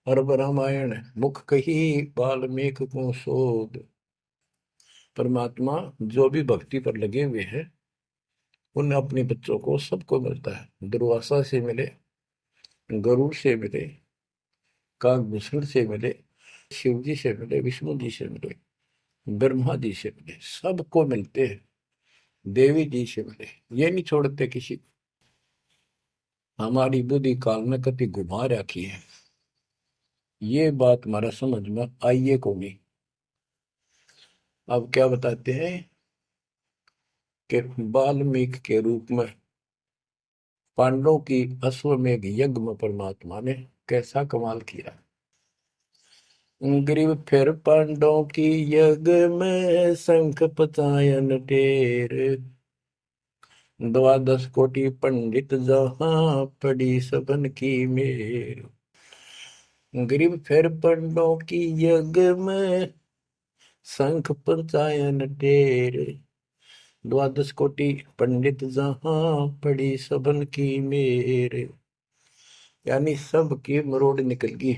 अरब रामायण मुख कही, वाल्मीकि को शोध। परमात्मा जो भी भक्ति पर लगे हुए हैं उन अपने बच्चों को सबको मिलता है। दुर्वासा से मिले, गरुड़ से मिले, काकभूषण से मिले, शिव जी से मिले, विष्णु जी से मिले, ब्रह्मा जी से मिले, सबको मिलते हैं। देवी जी से मिले, ये नहीं छोड़ते किसी को। हमारी बुद्धि काल में कति घुमा रखी है, ये बात हमारा समझ में आइए को नहीं। अब क्या बताते हैं कि वाल्मीकि के रूप में पांडवों की अश्वमेध यज्ञ में परमात्मा ने कैसा कमाल किया। ग्रीव फिर पांडवों की यज्ञ में, शंख पचायन टेर, 12 कोटि पंडित जहां, पड़ी सबन की मेर। ग्रीव फिर पांडवों की यज्ञ में, शंख पचायन टेर, 12 कोटि पंडित जहां, पड़ी सबन की मेर। यानी सबकी मरोड़ निकल गई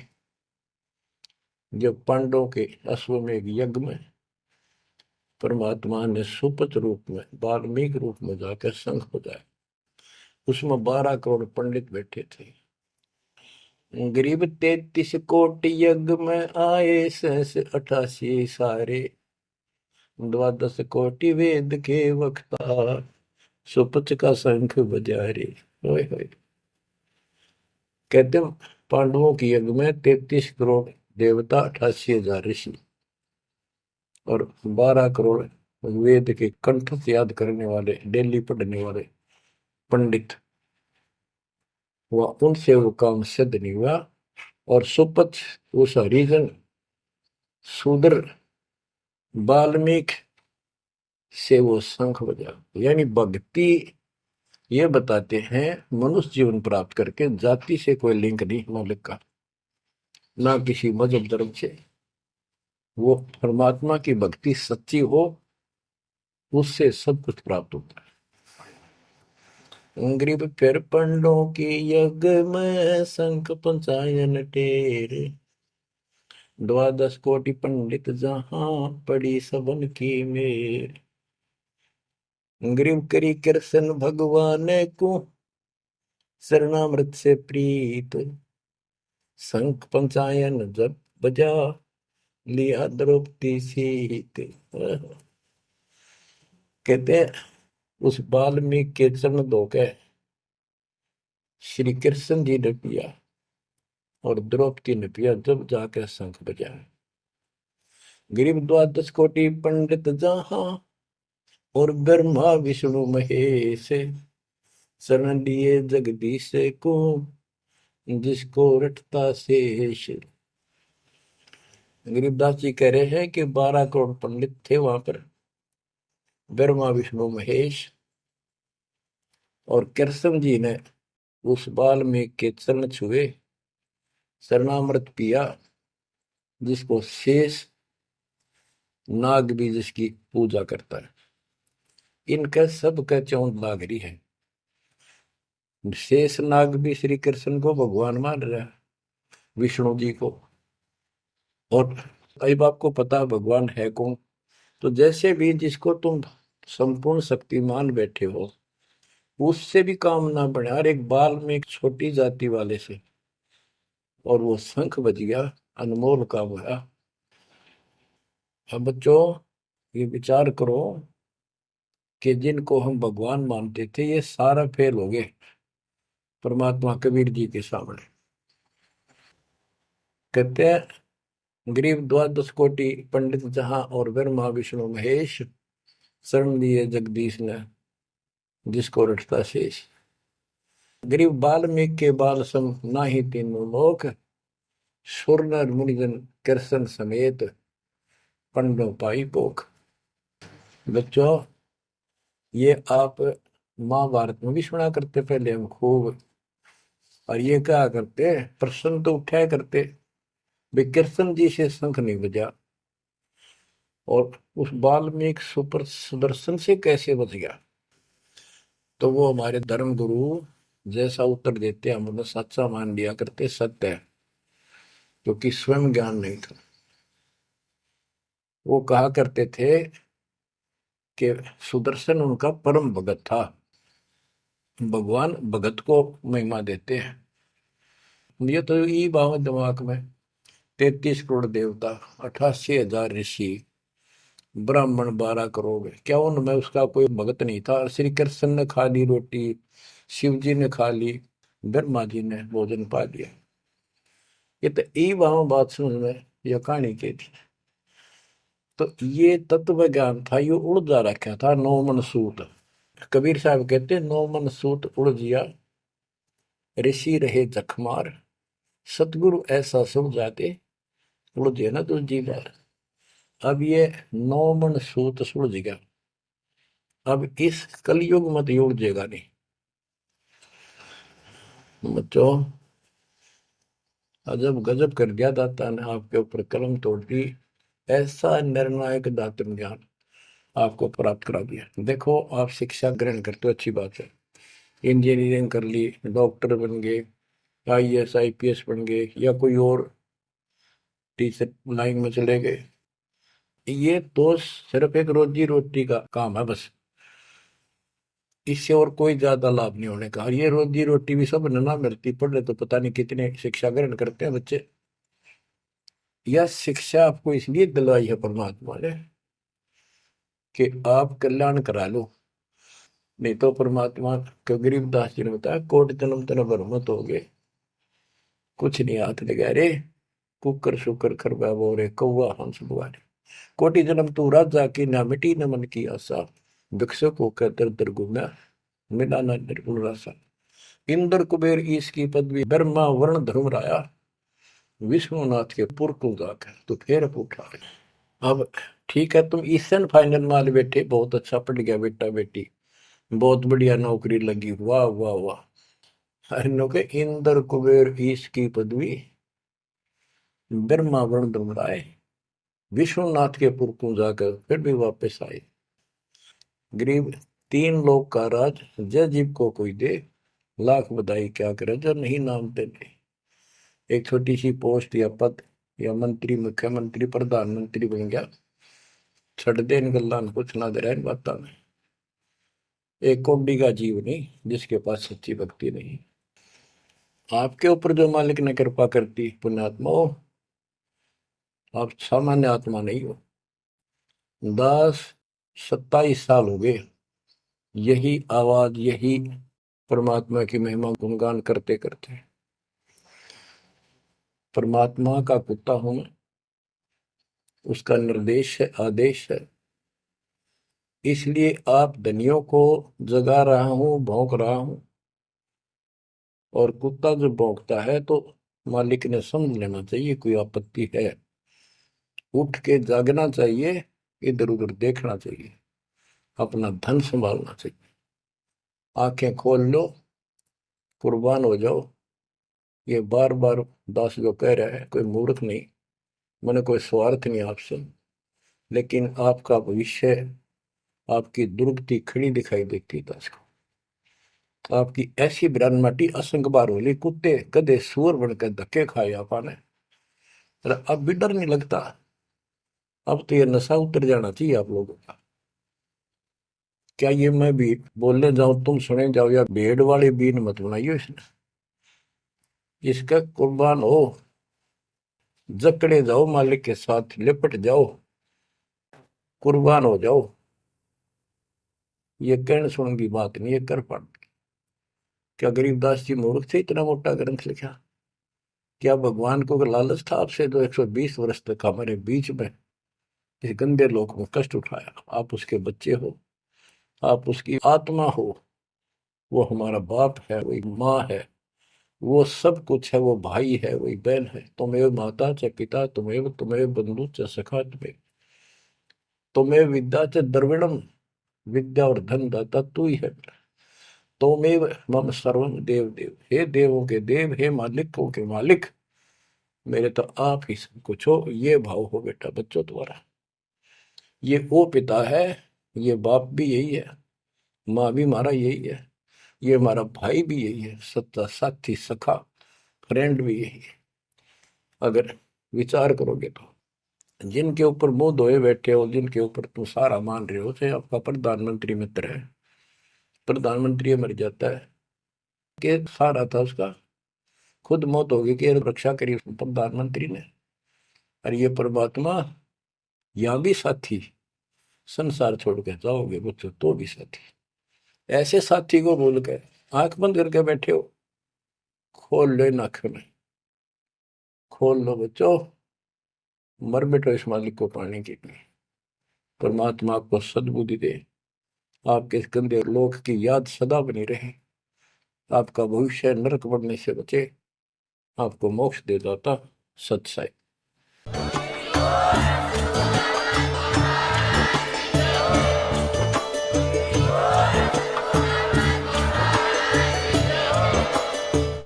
जब पांडवों के अश्वमेध यज्ञ में परमात्मा ने सुपथ रूप में, वाल्मीकि रूप में जाकर शंख बजाया। उसमें 12 करोड़ पंडित बैठे थे। गरीब 33 कोटि यज्ञ में आए, 88 सारे, 12 कोटि वेद के वक्ता, सुपथ का शंख बजा रे। होए होए। कहते पांडवों की यज्ञ में 33 करोड़ देवता, 88,000 ऋषि और 12 करोड़ वेद के कंठ से याद करने वाले, डेली पढ़ने वाले पंडित, वह उनसे वो काम सिद्ध नहीं हुआ। और सुपथ उस हरिजन शूद्र वाल्मीकि से वो शंख बजा, यानी भक्ति ये बताते हैं मनुष्य जीवन प्राप्त करके जाति से कोई लिंक नहीं मौलिक का, ना किसी मजहब धर्म से। वो परमात्मा की भक्ति सच्ची हो, उससे सब कुछ प्राप्त होता है। ग्रीब फिर पंडों की यज्ञ में शंख पंचायन टेर, द्वादश कोटि पंडित जहां पड़ी सबन की मेर। ग्रीव करी कृष्ण भगवान को शरणामृत से प्रीत, शंख पंचायन जब बजा लिया द्रौपदी सीत। कहते हैं उस वाल्मीकि के चरण धोके श्री कृष्ण जी ने पिया और द्रौपदी ने पिया, जब जाकर शंख बजाया। गरीब द्वादश कोटि पंडित जहां और ब्रह्मा विष्णु महेश, शरण लिए जगदीश को जिसको रटता शेष। गरीबदास जी कह रहे हैं कि 12 करोड़ पंडित थे वहां पर, ब्रह्मा विष्णु महेश, और कृष्ण जी ने उस वाल्मीकि के चरण छुए, शरणामृत पिया, जिसको शेष नाग भी जिसकी पूजा करता है। इनका सबका चौंध लाग रही है। शेष नाग भी श्री कृष्ण को भगवान मान रहा है, विष्णु जी को। और अब आपको पता भगवान है कौन, तो जैसे भी जिसको तुम संपूर्ण शक्ति मान बैठे हो, उससे भी काम ना बने। हर एक बाल में एक छोटी जाति वाले से, और वो शंख बज गया, अनमोल काम हुआ। अब बच्चों ये विचार करो कि जिनको हम भगवान मानते थे, ये सारा फेल हो गए परमात्मा कबीर जी के सामने। कहते हैं गरीब द्वादश कोटि पंडित जहां और ब्रह्मा विष्णु महेश, शरण लिए जगदीश ने जिसको रटता शेष। गरीब वाल्मीकि के बाल सम नाही तीनों लोक, सुर नर मुनिजन कृष्ण समेत पंडो पाई पोख। बच्चों ये आप महाभारत में भी सुना करते पहले हम खूब, और ये क्या करते प्रश्न तो उठाया करते, वे कृष्ण जी से शंख नहीं बजा और उस वाल्मीकि सुपर सुदर्शन से कैसे बच गया। तो वो हमारे धर्म गुरु जैसा उत्तर देते हम उन्हें सच्चा मान लिया करते, सत्य है, क्योंकि स्वयं ज्ञान नहीं था। वो कहा करते थे कि सुदर्शन उनका परम भगत था। भगवान भगत को महिमा देते हैं। ये तो ये बाव दिमाग में 33 करोड़ देवता, 88,000 ऋषि, ब्राह्मण 12 करोड़, क्या उनमें उसका कोई भगत नहीं था। श्री कृष्ण ने खा ली रोटी, शिव जी ने खा ली, ब्रह्मा जी ने भोजन पा लिया। ये तो ई वहां बात समझ में यह कहानी की थी। तो ये तत्व ज्ञान था, ये उड़ जा रखा था नौ मन सूत। कबीर साहब कहते 9 मन सूत उड़ जिया, ऋषि रहे जखमार, सतगुरु ऐसा सब जाते उड़ जे ना दूजी बार। अब ये 9 मन सूत सुलझ गया, अब इस कलयुग मत योग जेगा नहीं। बच्चों अजब गजब कर दिया दाता ने आपके ऊपर कलम तोड़ दी, ऐसा निर्णायक दातन ज्ञान आपको प्राप्त करा दिया। देखो आप शिक्षा ग्रहण करते हो, अच्छी बात है, इंजीनियरिंग कर ली, डॉक्टर बन गए, IAS IPS बन गए, या कोई और टीचर लाइन में चले गए। ये तो सिर्फ एक रोजी रोटी का काम है बस, इससे और कोई ज्यादा लाभ नहीं होने का। और ये रोजी रोटी भी सब ना मिलती, पढ़ रहे तो पता नहीं कितने शिक्षा ग्रहण करते हैं बच्चे। यह शिक्षा आपको इसलिए दिलवाई है परमात्मा ने कि आप कल्याण करा लो, नहीं तो परमात्मा के गरीबदास जी ने बताया कोट जन्म तन भर मत हो गए, कुछ नहीं हाथ लगा रे, कुकर शुकर खरबा बोरे कौआ हंस बुआरे। कोटि जन्म तू राजा की ना मिटी न मन की आशा, भिक्षुक होकर दर दर घूमा मिला ना निर्गुण रासा। इंद्र कुबेर ईश की पदवी, ब्रह्मा वर्ण धर्म राया, विश्वनाथ के पुर को जाकर तो फिर उठा। अब ठीक है, तुम ईसन फाइनल माल बैठे, बहुत अच्छा पढ़ गया बेटा बेटी, बहुत बढ़िया नौकरी लगी, वाह वाह वाह। हरिनो के इंद्र कुबेर ईश की पदवी, ब्रह्मा वरुण धुमराए, विश्वनाथ के पुर को जाकर फिर भी वापस आए। गरीब तीन लोग का राज, जय जीव को कोई दे, लाख बधाई क्या करे जो नहीं नाम तेरे। एक छोटी सी पोस्ट या पद या मंत्री, मुख्यमंत्री, प्रधानमंत्री बन गया, छड़ दे इन गल्लां नूं, कुछ ना दे रहा इन बातां में। एक कौड़ी का जीव नहीं जिसके पास सच्ची भक्ति नहीं। आपके ऊपर जो मालिक ने कृपा करती, पुण्यात्मा हो, आप सामान्य आत्मा नहीं हो। 10-27 साल हो गए यही आवाज, यही परमात्मा की महिमा गुणगान करते करते। परमात्मा का कुत्ता हूं मैं, उसका निर्देश है, आदेश है, इसलिए आप धनियों को जगा रहा हूं, भौंक रहा हूं। और कुत्ता जब भौंकता है तो मालिक ने समझ लेना चाहिए कोई आपत्ति है, उठ के जागना चाहिए, इधर उधर देखना चाहिए, अपना धन संभालना चाहिए। आंखें खोल लो, कुर्बान हो जाओ। ये बार बार दास जो कह रहा है, कोई मूर्ख नहीं, मैंने कोई स्वार्थ नहीं आपसे, लेकिन आपका भविष्य, आपकी दुर्गति खड़ी दिखाई देती है दास को। आपकी ऐसी ब्रह्माटी असंग बार होली, कुत्ते गधे सूअर बनकर धक्के खाए आपने, अब भी डर नहीं लगता। अब तो ये नशा उतर जाना चाहिए आप लोगों का। क्या ये मैं भी बोलने जाऊं तुम सुने जाओ, या भेड़ वाले बीन मत बनाइयो इसने। इसका कुर्बान हो, जकड़े जाओ, मालिक के साथ लिपट जाओ, कुर्बान हो जाओ। ये कहने सुन की बात नहीं, ये कर पड़। क्या गरीबदास जी मूर्ख थे इतना मोटा ग्रंथ लिखा? क्या भगवान को लालच था आपसे जो 120 वर्ष तक हमारे बीच में इस गंदे लोक में कष्ट उठाया? आप उसके बच्चे हो, आप उसकी आत्मा हो, वो हमारा बाप है, वही माँ है, वो सब कुछ है, वो भाई है, वही बहन है। तुम्हें माता च पिता, तुम्हें बंधु च सखा, तुम्हें विद्या च द्रविणम, विद्या और धन दाता तू ही है। तोमेव मम सर्वम देव देव, हे देवों के देव, हे मालिकों के मालिक, मेरे तो आप ही सब कुछ हो। ये भाव हो बेटा बच्चों तुम्हारा। ये वो पिता है, ये बाप भी यही है, माँ भी हमारा यही है, ये हमारा भाई भी यही है, सच्चा साथी सखा फ्रेंड भी यही है। अगर विचार करोगे तो जिनके ऊपर मुंह धोए बैठे हो, जिनके ऊपर तुम सारा मान रहे हो, चाहे आपका प्रधानमंत्री मित्र है, प्रधानमंत्री मर जाता है कि सारा था उसका, खुद मौत होगी कि रक्षा करी प्रधानमंत्री ने। और ये परमात्मा, यहाँ भी साथी, संसार छोड़ के जाओगे बच्चों तो भी साथी। ऐसे साथी को भूल कर आंख बंद करके बैठे हो, खोल लो इन आंखों में, खोल लो बच्चों, मर बैठो इस मालिक को पाने के लिए। परमात्मा आपको सद्बुद्धि दे, आपके इस गंदे लोक की याद सदा बनी रहे, आपका भविष्य नरक बनने से बचे, आपको मोक्ष दे दाता सत साई।